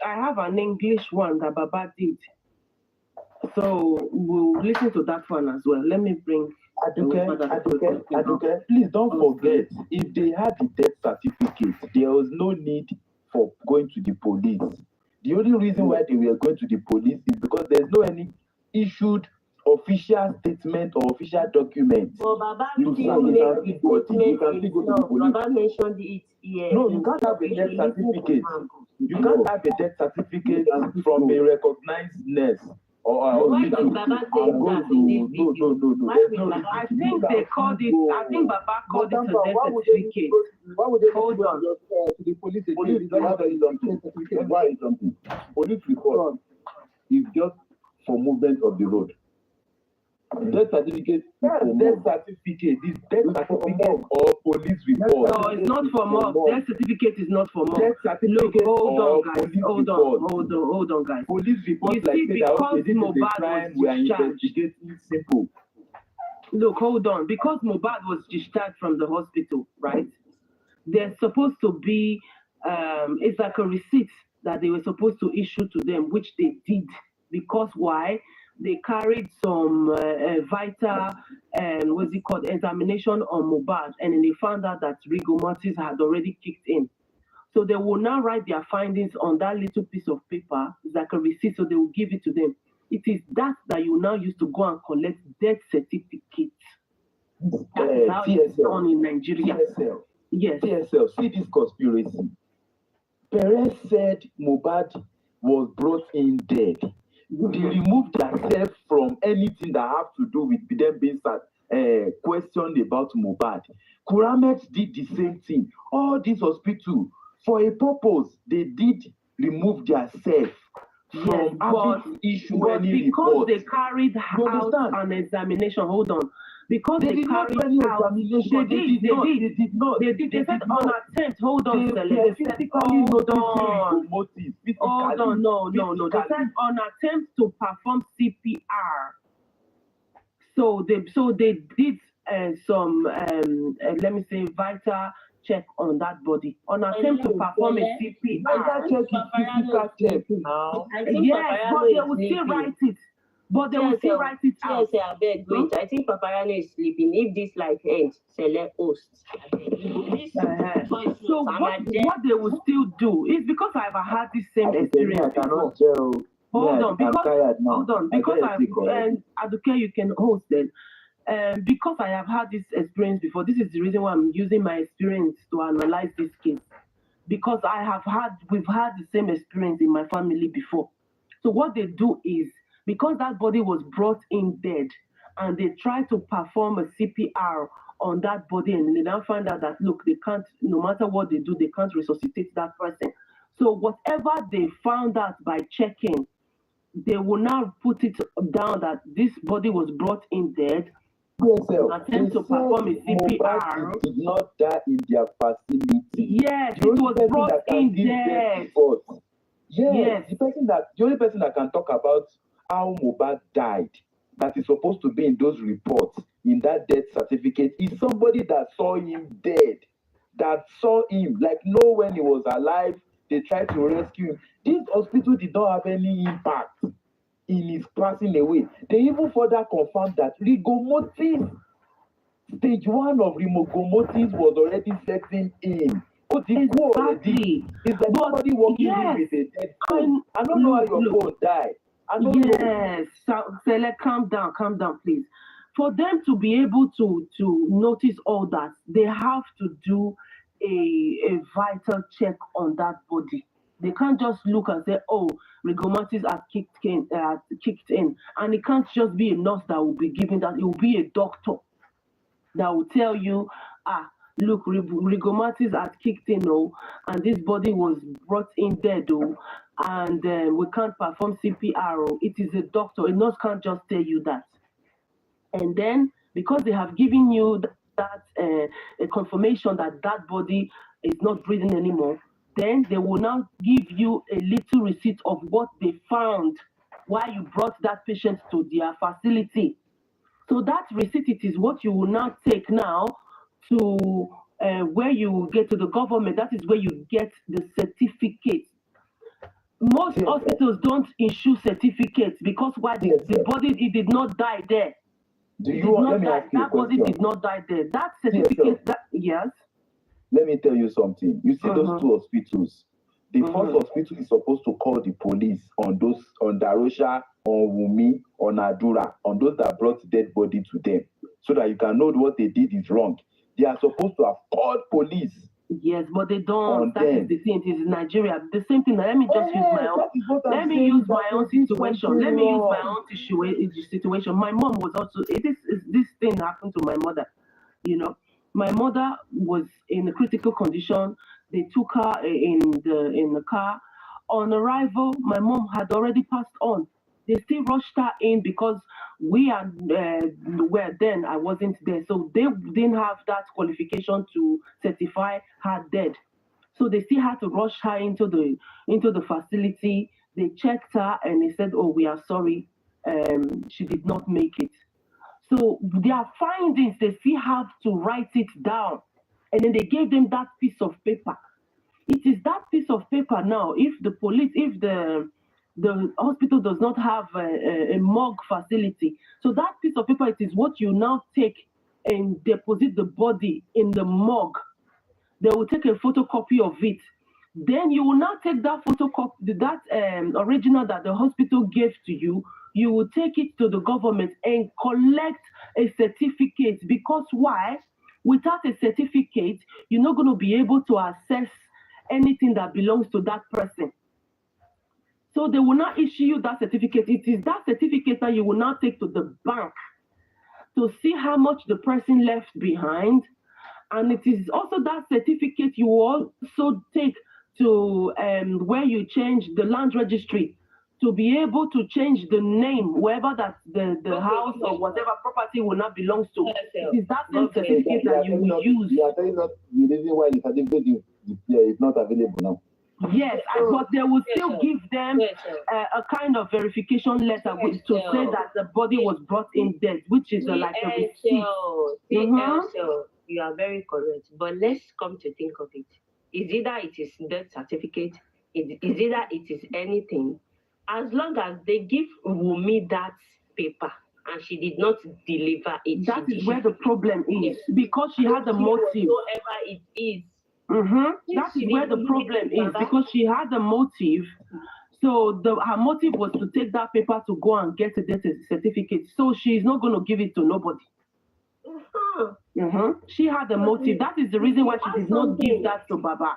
S6: I have an English one that Baba did. So we'll listen to that one as well. Let me bring
S5: Aduke, please don't forget, if they had the death certificate, there was no need for going to the police. The only reason why they were going to the police is because there's no any issued official statement or official document.
S2: Well, Baba still made the statement. Baba mentioned it here.
S5: No, you can't have a death certificate. You can't have a death certificate from a recognized nurse.
S2: Why did Baba say that in this video?
S5: No.
S6: I think they called it. I think Baba called it a death certificate.
S5: Why would they
S6: hold on
S5: to the police? Police don't have any certificate. Why is something? Police report is just for movement of the road. Death certificate is death certificate or police report.
S6: No, it's not for mob. Death certificate is not for mob.
S5: Death certificate.
S6: Look, hold on, guys.
S5: Police report
S6: you
S5: like
S6: see, because
S5: this is a
S6: Mohbad
S5: crime we are investigating. Simple.
S6: Look, hold on. Because Mohbad was discharged from the hospital, right? There's supposed to be it's like a receipt that they were supposed to issue to them, which they did. Because why? They carried some vital, what's it called, examination on Mohbad, and then they found out that rigor mortis had already kicked in. So they will now write their findings on that little piece of paper. It's like a receipt, so they will give it to them. It is that you now use to go and collect death certificate. That is how it's done in Nigeria.
S5: TSL.
S6: Yes.
S5: TSL, see this conspiracy. Perez said Mohbad was brought in dead. They removed themselves from anything that have to do with them being questioned about Mohbad. Kuramet did the same thing. All these hospitals, for a purpose, they did remove themselves from having to issue any report.
S6: Because they carried out an examination, hold on. Because they carried out examination, they did. They said on attempt, hold on,
S5: no. They said
S6: on attempt to perform CPR. So they did some let me say vital check on that body on attempt to perform a CPR.
S5: Vital check now.
S6: Yes, but they will still write it. But they will still write it out.
S2: Yes, I beg, wait. I think Paparano is sleeping. If this like ends, select host.
S6: So what they will still do is because I've had this same experience. Hold on, because I've Aduke, you can host then. Because I have had this experience before, this is the reason why I'm using my experience to analyze this case. Because we've had the same experience in my family before. So what they do is, because that body was brought in dead, and they try to perform a CPR on that body, and they now find out that, look, they can't, no matter what they do, they can't resuscitate that person. So whatever they found out by checking, they will now put it down that this body was brought in dead, attempt to perform a CPR.
S5: Did not die in their facility.
S6: Yes, it was brought in dead.
S5: Yes, the only person that can talk about how Mohbad died, that is supposed to be in those reports, in that death certificate, is somebody that saw him dead, that saw him, like, know when he was alive, they tried to rescue him. This hospital did not have any impact in his passing away. They even further confirmed that rigor mortis, stage 1 of rigor mortis was already setting in.
S6: Exactly.
S5: It's like somebody walking in with a dead phone. I don't know how your phone died.
S6: Yes, so calm down, please. For them to be able to notice all that, they have to do a vital check on that body.
S1: They can't just look and say, oh, rigor mortis has kicked in. And it can't just be a nurse that will be giving that. It will be a doctor that will tell you, look, rigor mortis has kicked in, and this body was brought in dead, and we can't perform CPR. It is a doctor. A nurse can't just tell you that. And then, because they have given you that a confirmation that that body is not breathing anymore, then they will now give you a little receipt of what they found while you brought that patient to their facility. So that receipt, it is what you will now take now to where you get to the government. That is where you get the certificate. Most hospitals don't issue certificates because why? The body, it did not die there. That body did not die there. That certificate, yes.
S5: Let me tell you something. You see those two hospitals. The first hospital is supposed to call the police on Darosha, on Wumi, on Adura, on those that brought dead body to them, so that you can know what they did is wrong. They are supposed to have called police.
S1: Yes, but they don't. That is the thing. It is in Nigeria. The same thing. Let me just use my own. Let me use my own situation. Let me use my own situation. My mom was also. This thing happened to my mother. You know, my mother was in a critical condition. They took her in the car. On arrival, my mom had already passed on. They still rushed her in because we are where then I wasn't there, so they didn't have that qualification to certify her dead. So they still had to rush her into the facility. They checked her and they said, "Oh, we are sorry, she did not make it." So their findings, they still have to write it down, and then they gave them that piece of paper. It is that piece of paper now. If the hospital does not have a morgue facility, so that piece of paper, it is what you now take and deposit the body in the morgue. They will take a photocopy of it. Then you will now take that photocopy, that original that the hospital gave to you. You will take it to the government and collect a certificate. Because why? Without a certificate, you're not going to be able to assess anything that belongs to that person. So they will not issue you that certificate. It is that certificate that you will now take to the bank to see how much the person left behind. And it is also that certificate you will also take to where you change the land registry to be able to change the name wherever that the house or whatever property will not belongs to. It is that same certificate that you will use.
S5: You are telling us the reason why the certificate is not available now.
S1: Yes, but they will still give them a kind of verification letter to say that the body was brought in dead, which is like a receipt.
S2: You are very correct. But let's come to think of it. Is either it is death certificate, is either it is anything. As long as they give Wumi that paper and she did not deliver it.
S1: That is where the problem is. Because she had a motive.
S2: Whatsoever it is.
S1: That is where the problem is, because she had a motive. So her motive was to take that paper to go and get a death certificate. So she's not going to give it to nobody. She had a motive. That is the reason why she did not give that to Baba.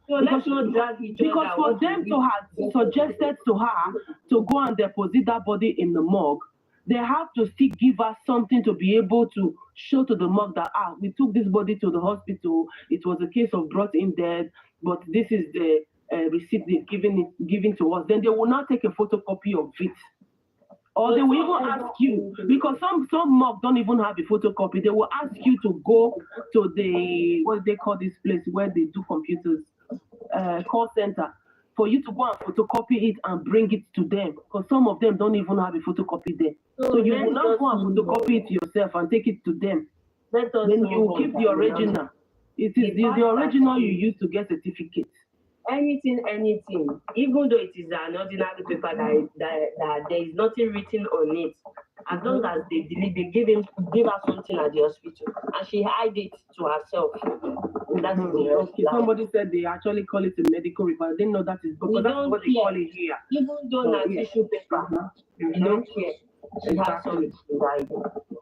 S2: So let's not drag each other.
S1: Because for them to have suggested to her to go and deposit that body in the morgue, they have to still give us something to be able to show to the morgue that we took this body to the hospital. It was a case of brought in dead, but this is the receipt they've given to us. Then they will not take a photocopy of it. Or they will even ask you, because some morgue don't even have a photocopy. They will ask you to go to the, what do they call this place where they do computers, call center, for you to go and photocopy it and bring it to them, because some of them don't even have a photocopy there. So you will not go and photocopy it yourself and take it to them. Then you keep the original. It is the original you use to get certificates.
S2: Anything, even though it is an ordinary paper that there is nothing written on it, as long as they give her something at the hospital, and she hide it to herself. That's
S1: okay. Somebody said they actually call it a medical report. I didn't know that is because that's what they call it here.
S2: Even though tissue paper, you don't care. She has something to write.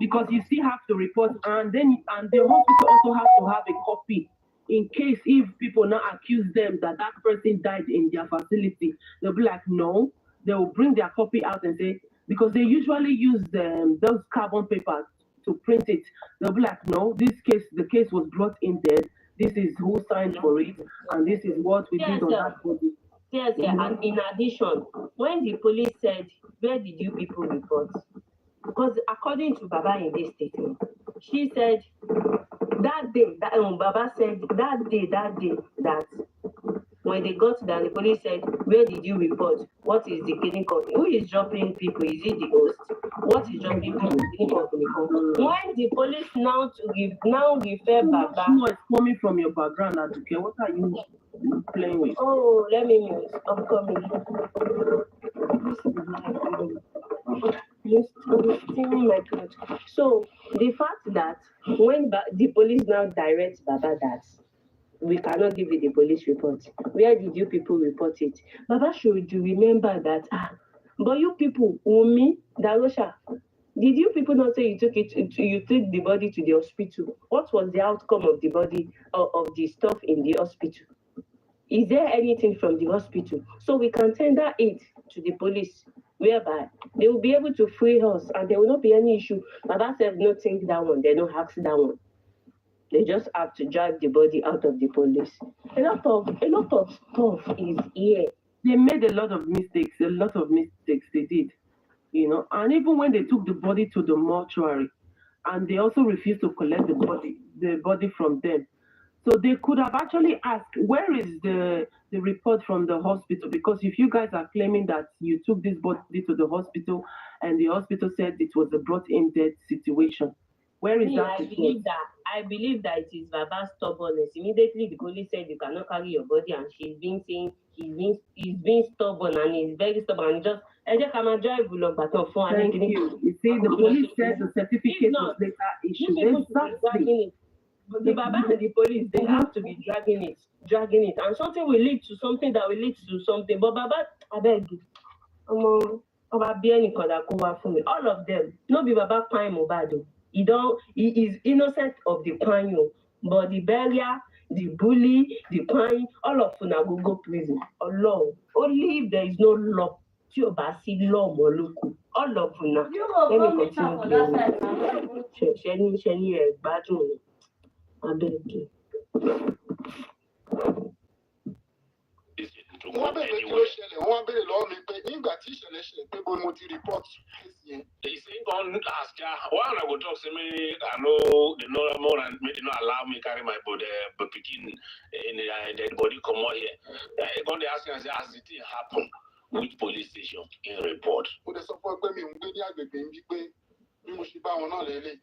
S1: Because you still have to report, and the hospital also has to have a copy
S8: in case if people now accuse them that that person died in their facility, they'll be like, no, they will bring their copy out and say, because they usually use those carbon papers to print it. They'll be like, no, the case was brought in dead. This is who signed for it, and this is what we did on that body.
S2: Yes, and in addition, when the police said, where did you people report? Because according to Baba in this statement, she said that day, Baba said that day, that when they got there, the police said, where did you report? What is the killing company? Who is dropping people? Is it the host? What is dropping people? When the police now refer Baba.
S8: It's coming from your background, Aduke. What are you playing with?
S2: Oh, let me mute. I'm coming. So the fact that when the police now direct Baba that we cannot give you the police report, where did you people report it? Baba should remember that. But you people, Wumi, Darosha, did you people not say you took the body to the hospital? What was the outcome of the body of the stuff in the hospital? Is there anything from the hospital? So we can tender it to the police, whereby they will be able to free us and there will not be any issue. Baba said no think that one, they don't ask that one. They just have to drag the body out of the police. A lot of stuff is here.
S8: They made a lot of mistakes they did, you know. And even when they took the body to the mortuary, and they also refused to collect the body from them. So they could have actually asked, where is the report from the hospital? Because if you guys are claiming that you took this body to the hospital and the hospital said it was a brought-in death situation, where is that?
S2: I believe that it is Baba's stubbornness. Immediately the police said you cannot carry your body, and he's being stubborn, and he's very stubborn. And just
S8: thank you. You see, the police said the certificate was later issued. Exactly.
S2: The Baba and the police, they have to be dragging it, and something will lead to something that will lead to something. But Baba, I beg you, all of them, no be Baba crime Mohbad. He is innocent of the crime, but the burial, the bully, the crime, all of them will go prison. Alone, only if there is no law. All of them. Let me continue. I beg you.
S4: Wọ́n bẹ̀rẹ̀ kí ló ṣẹlẹ̀, wọ́n bẹ̀rẹ̀ lọ́wọ́ mi pé nígbà tí ìṣẹ̀lẹ̀ ṣẹlẹ̀ pé bó mo ti report case yẹn.
S3: They say don't ask ya. Why I go talk to me? I know they know more and they not allow me carry my body, but picking in the dead body come out here. They going to ask you as the thing happen, which police station in report?
S4: Mo dẹ̀ sọ fún ẹ pé mi ò ń gbé ní agbègbè ń bí pé bí mo ṣe bá wọn náà lélẹ̀.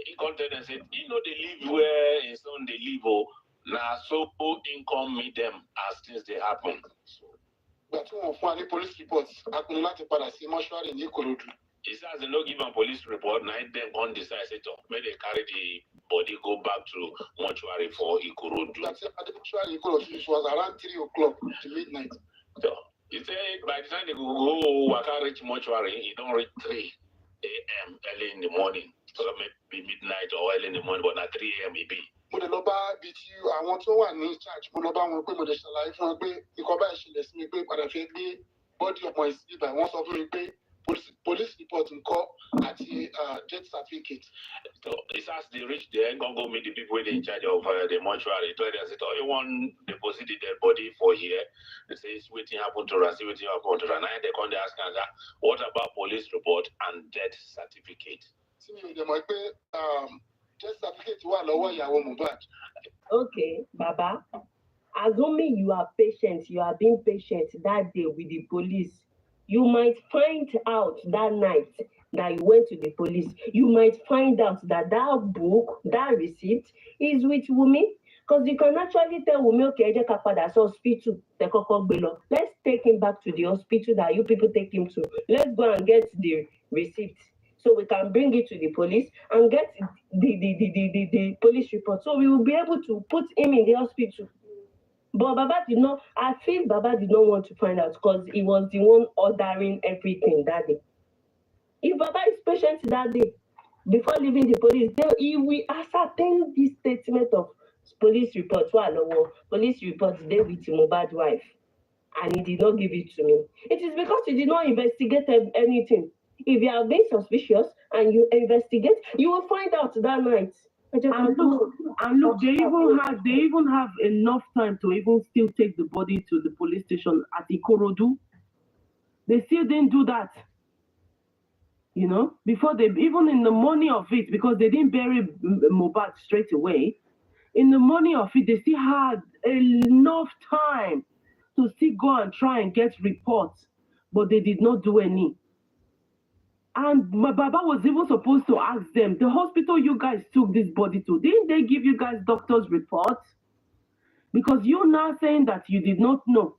S3: He contacted and said, you know they live where his son they live. Oh, now so income meet them as things they happen.
S4: Ìgbà tí wọ́n fún wa ní police report, a pinnu láti padà sí mọ́ṣúárì ní Ìkòròdú.
S3: He says they no give a police report, now them can decide to may they carry the body go back to mortuary for Ikorodu.
S4: That's at the mortuary Ikorodu. It was around 3 o'clock to midnight.
S3: So he said by the time they go Waka reach mortuary, he don't reach 3 a.m. early in the morning. So maybe midnight or early in the morning, but not 3 a.m. maybe.
S4: Mo lè lọ bá ibi tí àwọn tó wà ní church, mo lọ bá wọn pé mo lè ṣàlàyé fún wọn pé ikọ̀ bá ìṣẹ̀lẹ̀ sí mi pé padà fẹ́ gbé bọ́dì ọmọ ìsìn ibà wọ́n sọ fún mi pé police report ńkọ́ àti death certificate.
S3: So it's as they reach there, go meet the people in charge of the mortuary. They say, "Oh, you want deposit the dead body for here?" They say, "It's waiting happen to us. Waiting happen to us." Now they come, they ask us, "What about police report and death certificate?"
S4: Sí mi ò dẹ̀ mọ̀ pé death certificate wà lọ́wọ́ ìyàwó Mohbad.
S2: Okay, Baba. Assuming you are patient, you are being patient that day with the police. You might find out that night that you went to the police. You might find out that that book, that receipt is with Wumi. Because you can actually tell Wumi, okay, that's hospital. Let's take him back to the hospital that you people take him to. Let's go and get the receipt. So we can bring it to the police and get the police report. So we will be able to put him in the hospital. But Baba did not, I feel Baba did not want to find out because he was the one ordering everything that day. If Baba is patient that day, before leaving the police, then he will ascertain this statement of police report, police report dey with Mohbad's wife, and he did not give it to me. It is because he did not investigate anything. If you are being suspicious and you investigate, you will find out that night.
S8: And look, they even have enough time to even still take the body to the police station at Ikorodu. They still didn't do that. You know, before they, even in the morning of it, because they didn't bury Mohbad straight away, in the morning of it, they still had enough time to still go and try and get reports, but they did not do any. And my Baba was even supposed to ask them, the hospital you guys took this body to, didn't they give you guys doctor's reports? Because you're now saying that you did not know.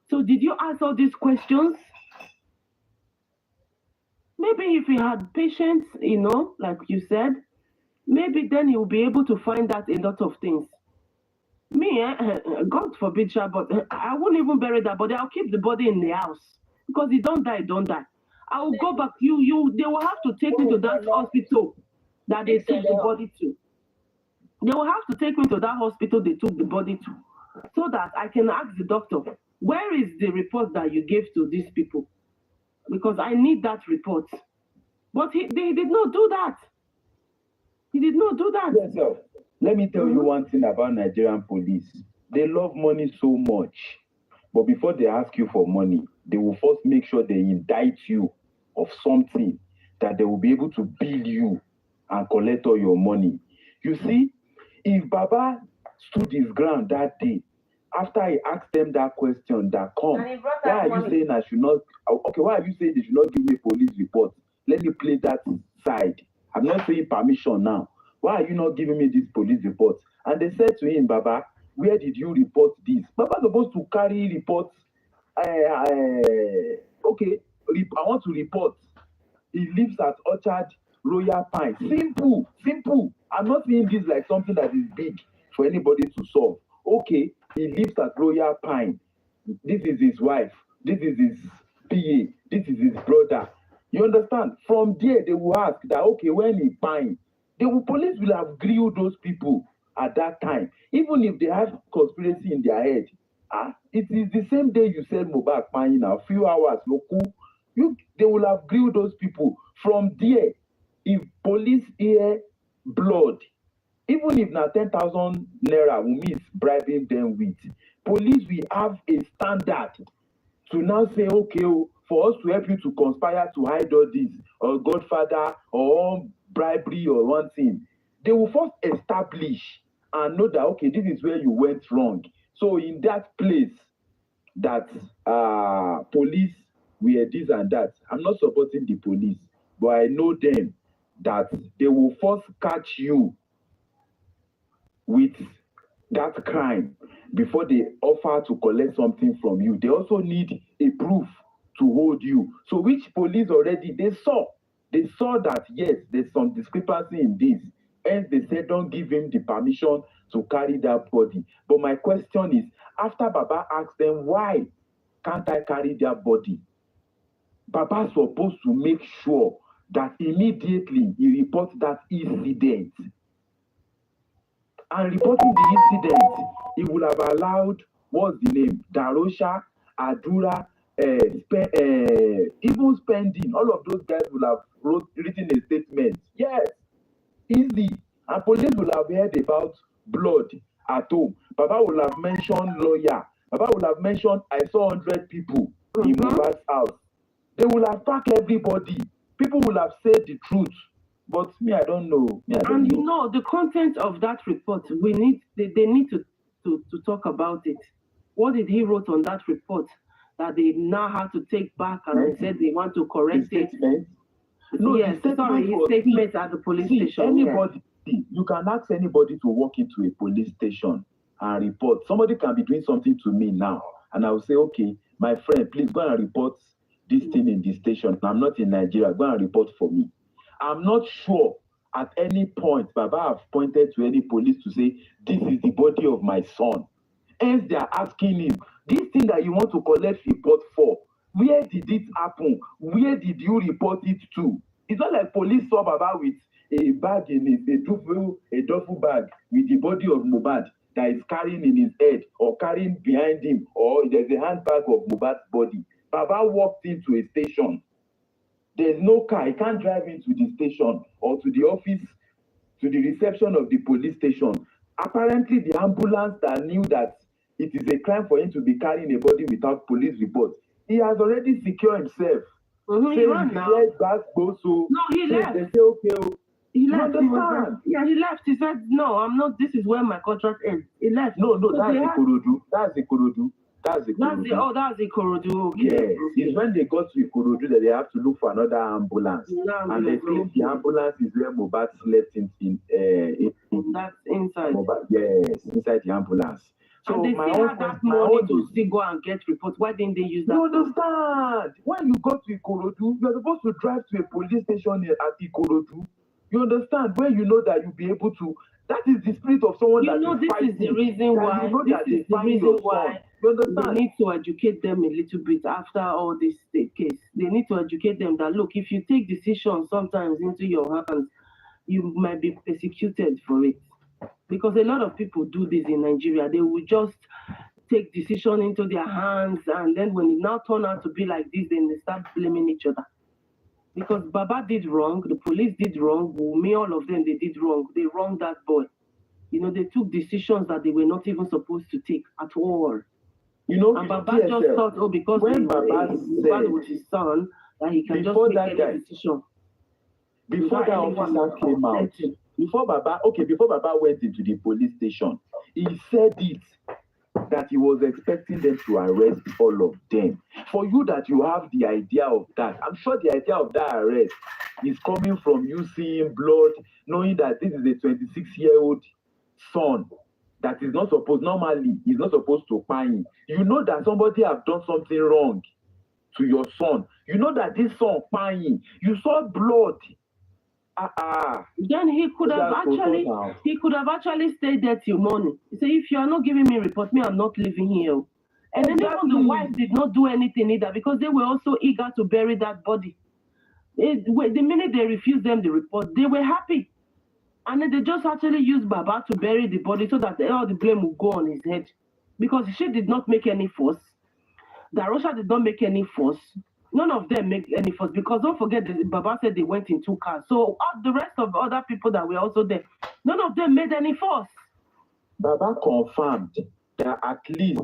S8: So did you ask all these questions? Maybe if he had patience, you know, like you said, maybe then he will be able to find out a lot of things. Me, God forbid, but I won't even bury that body. I'll keep the body in the house. Because he don't die, don't die. I will go back. They will have to take me to that hospital that they took the body to. They will have to take me to that hospital they took the body to, so that I can ask the doctor, where is the report that you gave to these people? Because I need that report. But they did not do that. He did not do that.
S5: Yes, sir. Let me tell you one thing about Nigerian police. They love money so much. But before they ask you for money, they will first make sure they indict you of something that they will be able to bill you and collect all your money. You see, if Baba stood his ground that day, after I asked them that question, that come, why are you saying I should not, okay, why are you saying they should not give me police report? Let me play that side. I'm not saying permission now. Why are you not giving me this police report? And they said to him, Baba, where did you report this? Baba supposed to carry reports. Okay, I want to report. He lives at Orchard Royal Pine. Simple, simple. I'm not saying this like something that is big for anybody to solve. Okay, he lives at Royal Pine. This is his wife. This is his PA. This is his brother. You understand? From there, they will ask that, okay, when he pine, police will have grilled those people at that time. Even if they have conspiracy in their head. It is the same day you said Mohbad pine in a few hours. They will have grilled those people. From there, if police hear blood, even if na 10,000 naira we miss bribing them with, police will have a standard to now say, okay, for us to help you to conspire to hide all this, or godfather, or bribery, or one thing, they will first establish and know that, okay, this is where you went wrong. So in that place that police were this and that, I'm not supporting the police, but I know them that they will first catch you with that crime before they offer to collect something from you. They also need a proof to hold you. So which police already, they saw that, yes, there's some discrepancy in this. And they said, don't give him the permission to carry that body. But my question is, after Baba asked them, why can't I carry their body? Baba is supposed to make sure that immediately he reports that incident. And reporting the incident, he would have allowed, what's the name? Darosha, Adura, even spending. All of those guys would have written a statement. Yes, easy. And police will have heard about blood at home. Baba will have mentioned lawyer. Baba will have mentioned, I saw 100 people in Mohbad's house. They will have packed everybody. People will have said the truth. But me, I don't know.
S8: You know, the content of that report, they need to talk about it. What did he wrote on that report that they now have to take back and they said they want to correct it?
S5: No,
S8: yes, sorry, his statement at the police station.
S5: Anybody, you can ask anybody to walk into a police station and report. Somebody can be doing something to me now, and I will say, okay, my friend, please go and report this thing in the station. I'm not in Nigeria. Go and report for me. I'm not sure at any point Baba have pointed to any police to say, this is the body of my son. Hence, they are asking him, this thing that you want to collect report for, where did it happen? Where did you report it to? It's not like police saw Baba with a bag in it, a duffel bag with the body of Mohbad. that is carrying in his head or carrying behind him, or there's a handbag of Mohbad's body. Baba walked into a station. There's no car. He can't drive into the station or to the office, to the reception of the police station. Apparently, the ambulance that knew that it is a crime for him to be carrying a body without police report, he has already secured himself.
S2: He ran now.
S5: No,
S2: he left.
S5: They say, okay,
S2: he left. He left. He said, no, I'm not. This is where my contract ends. He left.
S5: No, that's Ikorodu. That's Ikorodu.
S2: That's Ikorodu. Okay.
S5: Yes, it's when they got to Ikorodu that they have to look for another ambulance. And they think the ambulance is where Mohbad slept in
S2: that's inside.
S5: Mohbad, yes, inside the ambulance. So
S2: and they still had that money to still go and get reports. Why didn't they use that?
S5: You understand? When you go to Ikorodu, you're supposed to drive to a police station at Ikorodu. You understand? Where you know that you'll be able to. That is the spirit of someone that is fighting.
S2: This is the reason why. This is the reason why they need to educate them a little bit after all this case. They need to educate them that, look, if you take decisions sometimes into your hands, you might be persecuted for it. Because a lot of people do this in Nigeria. They will just take decision into their hands, and then when it now turn out to be like this, then they start blaming each other. Because Baba did wrong, the police did wrong, Wunmi, all of them, they did wrong. They wronged that boy. You know, they took decisions that they were not even supposed to take at all.
S5: You know,
S2: and Baba just thought, oh, because when Baba was his son, that he can just make any decision.
S5: Before that officer came out, before Baba went into the police station, he said it, that he was expecting them to arrest all of them. For you that you have the idea of that, I'm sure the idea of that arrest is coming from you seeing blood, knowing that this is a 26-year-old son that is not supposed, normally, he's not supposed to pine. You know that somebody have done something wrong to your son. You know that this son pine. You saw blood.
S2: Then he could have actually stayed there till morning. He said, if you are not giving me report, me, I'm not living here. And then even the wife did not do anything either, because they were also eager to bury that body. The minute they refused them the report, they were happy. And then they just actually used Baba to bury the body so that all the blame would go on his head. Because she did not make any fuss. Darosha did not make any fuss. None of them make any fuss, because don't forget that Baba said they went in 2 cars. So the rest of other people that were also there, none of them made any fuss.
S5: Baba confirmed that at least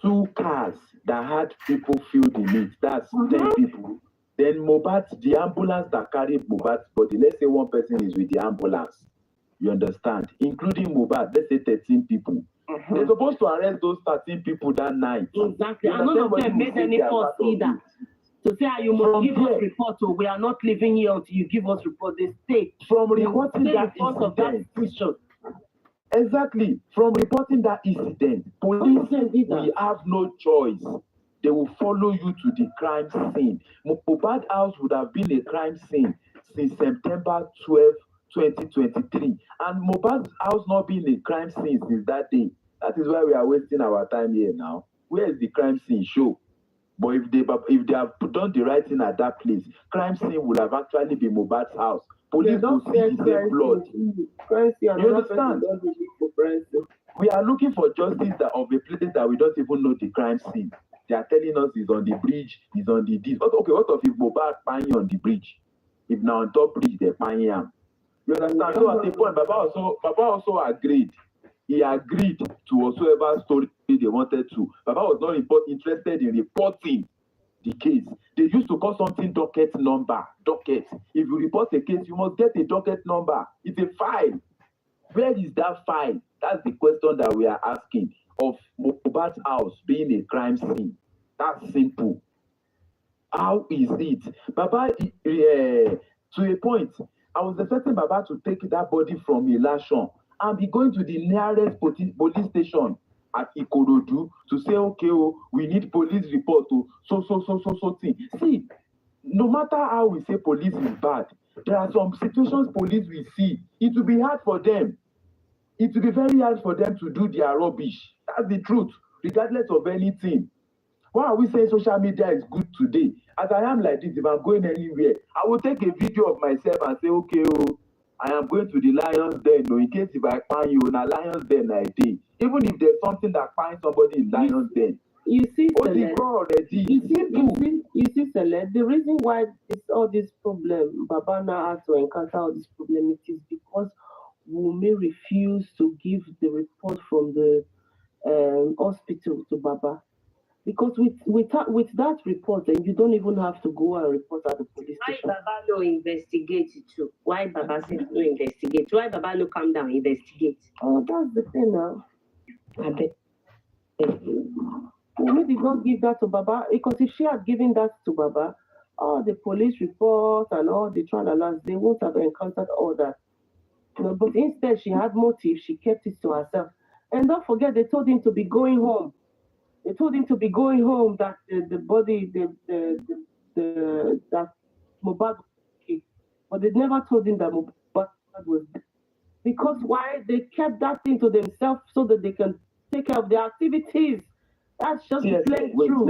S5: 2 cars that had people filled in it, that's 10 people. Then Mohbad, the ambulance that carried Mohbad's body, let's say 1 person is with the ambulance. You understand? Including Mohbad, let's say 13 people. They're supposed to arrest those 13 people that night.
S2: Exactly. And none of them made any fuss either. To say, you must give us report, or we are not living here until you give us report. They stay.
S5: From reporting that incident. Exactly. From reporting that incident, police, we have no choice. They will follow you to the crime scene. Mohbad's house would have been a crime scene since September 12, 2023. And Mohbad's house not being a crime scene since that day. That is why we are wasting our time here now. Where is the crime scene? Show. But if they have done the right thing at that place, crime scene would have actually been Mohbad's house. Police will see the same blood. You understand? We are looking for justice of a place that we don't even know the crime scene. They are telling us it's on the bridge, it's on the this. Okay, what if Mohbad paying on the bridge? If now on top bridge they're paying him. You understand? So at the point, Baba also agreed. He agreed to whatsoever story they wanted to. Baba was not interested in reporting the case. They used to call something docket number. Docket. If you report a case, you must get a docket number. It's a file. Where is that file? That's the question that we are asking of Mohbad's house being a crime scene. That's simple. How is it? Baba, to a point, I was expecting Baba to take that body from Elashon and be going to the nearest police station at Ikorodu to say, okay, we need police report to so thing. See, no matter how we say police is bad, there are some situations police we see. It will be hard for them. It will be very hard for them to do their rubbish. That's the truth, regardless of anything. Why are we saying social media is good today? As I am like this, if I'm going anywhere, I will take a video of myself and say, okay, I am going to the lion's den. No, in case if I find you in a lion's den, I did. Even if there's something that finds somebody in lion's den.
S2: You see,
S5: Celeste,
S2: you see, Celeste, the reason why it's all this problem, Baba now had to encounter all this problem, it is because Wunmi refused to give the report from the hospital to Baba. Because with that report, then you don't even have to go and report at the police station. Why Baba no investigate it too? Why Baba said no investigate? Why Baba no come down investigate? Oh, that's the thing now. I bet. Wunmi did not give that to Baba, because if she had given that to Baba, all the police report and all the trial, they won't have encountered all that. But instead, she had motive. She kept it to herself. And don't forget, they told him to be going home. They told him to be going home. That the body, that Mohbad was okay. But they never told him that Mohbad was dead. Because why? They kept that thing to themselves so that they can take care of their activities. That's just plain true.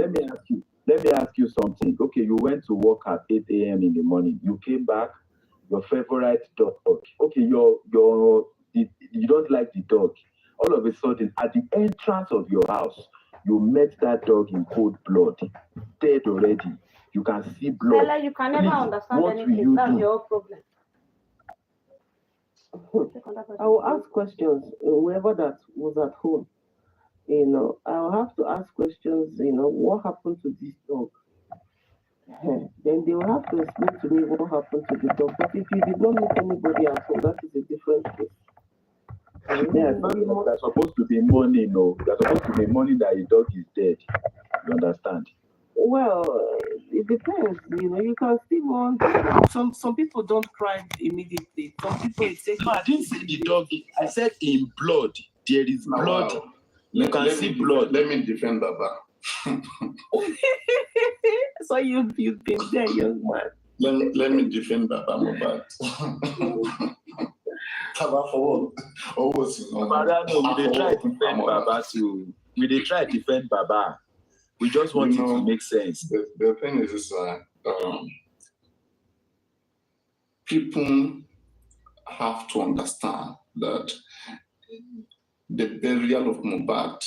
S5: Let me ask you something. Okay, you went to work at 8 a.m. in the morning. You came back. Your favorite dog. Okay, you don't like the dog. All of a sudden, at the entrance of your house, you met that dog in cold blood, dead already. You can see blood.
S1: Stella, you can never understand anything. That's your problem.
S2: I will ask questions. Whoever that was at home, I'll have to ask questions. What happened to this dog? Then they will have to explain to me what happened to the dog. But if you did not meet anybody at home, that is a different case.
S5: Yeah, there's supposed to be mourning, There's supposed to be mourning that the dog is dead. You understand?
S2: Well, it depends. You can still mourn. Some people don't cry immediately. Some people it takes.
S5: No, I didn't say the dog. I said in blood. There is blood.
S10: Wow.
S5: You can see blood.
S10: Let me defend Baba.
S2: So you've been there, young man.
S10: Let me defend Baba Mohbad. Baba for what? Always,
S5: we try to defend Baba too. We try to defend Baba. We just want it to make sense.
S10: The thing is people have to understand that the burial of Mohbad,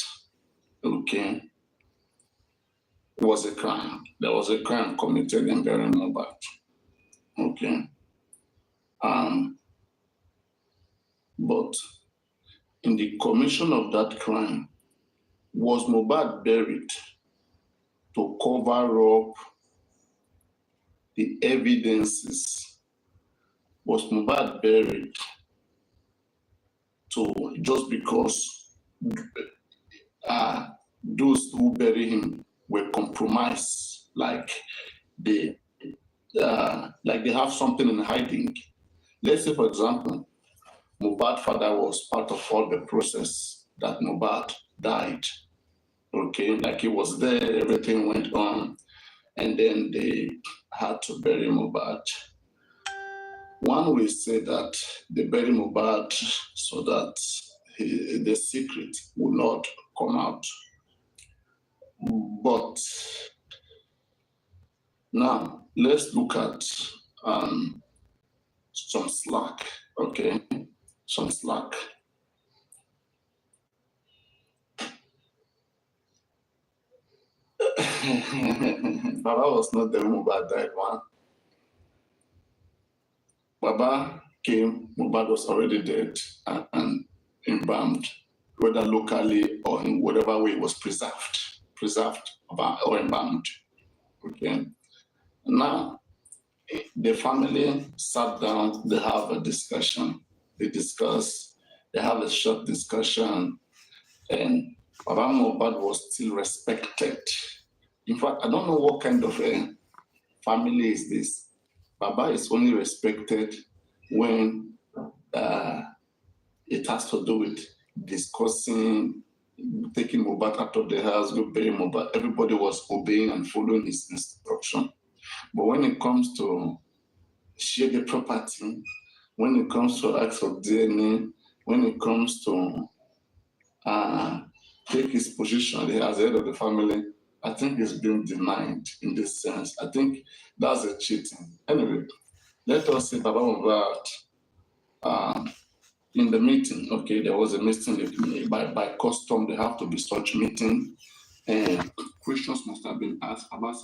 S10: was a crime. There was a crime committed in burying Mohbad. But in the commission of that crime, was Mohbad buried to cover up the evidences? Was Mohbad buried to just because those who bury him were compromised, like they have something in hiding? Let's say, for example, Mohbad's father was part of all the process that Mohbad died. Like he was there, everything went on, and then they had to bury Mohbad. One will say that they bury Mohbad so that the secret will not come out. But now let's look at some slack, some slack. Baba was not there when Mohbad died, man. Baba came, Mohbad was already dead and embalmed, whether locally or in whatever way it was preserved or embalmed. Now, the family sat down, they have a discussion, they have a short discussion, and Baba Mohbad was still respected. In fact, I don't know what kind of a family is this. Baba is only respected when it has to do with discussing, taking Mohbad out of the house, go bury Mohbad. Everybody was obeying and following his instruction. But when it comes to share the property, when it comes to ask for DNA, when it comes to take his position as head of the family, I think it's been denied in this sense. I think that's a cheating. Anyway, let us say Baba Mohbad in the meeting, okay, there was a meeting. By custom, there have to be such meeting, and questions must have been asked about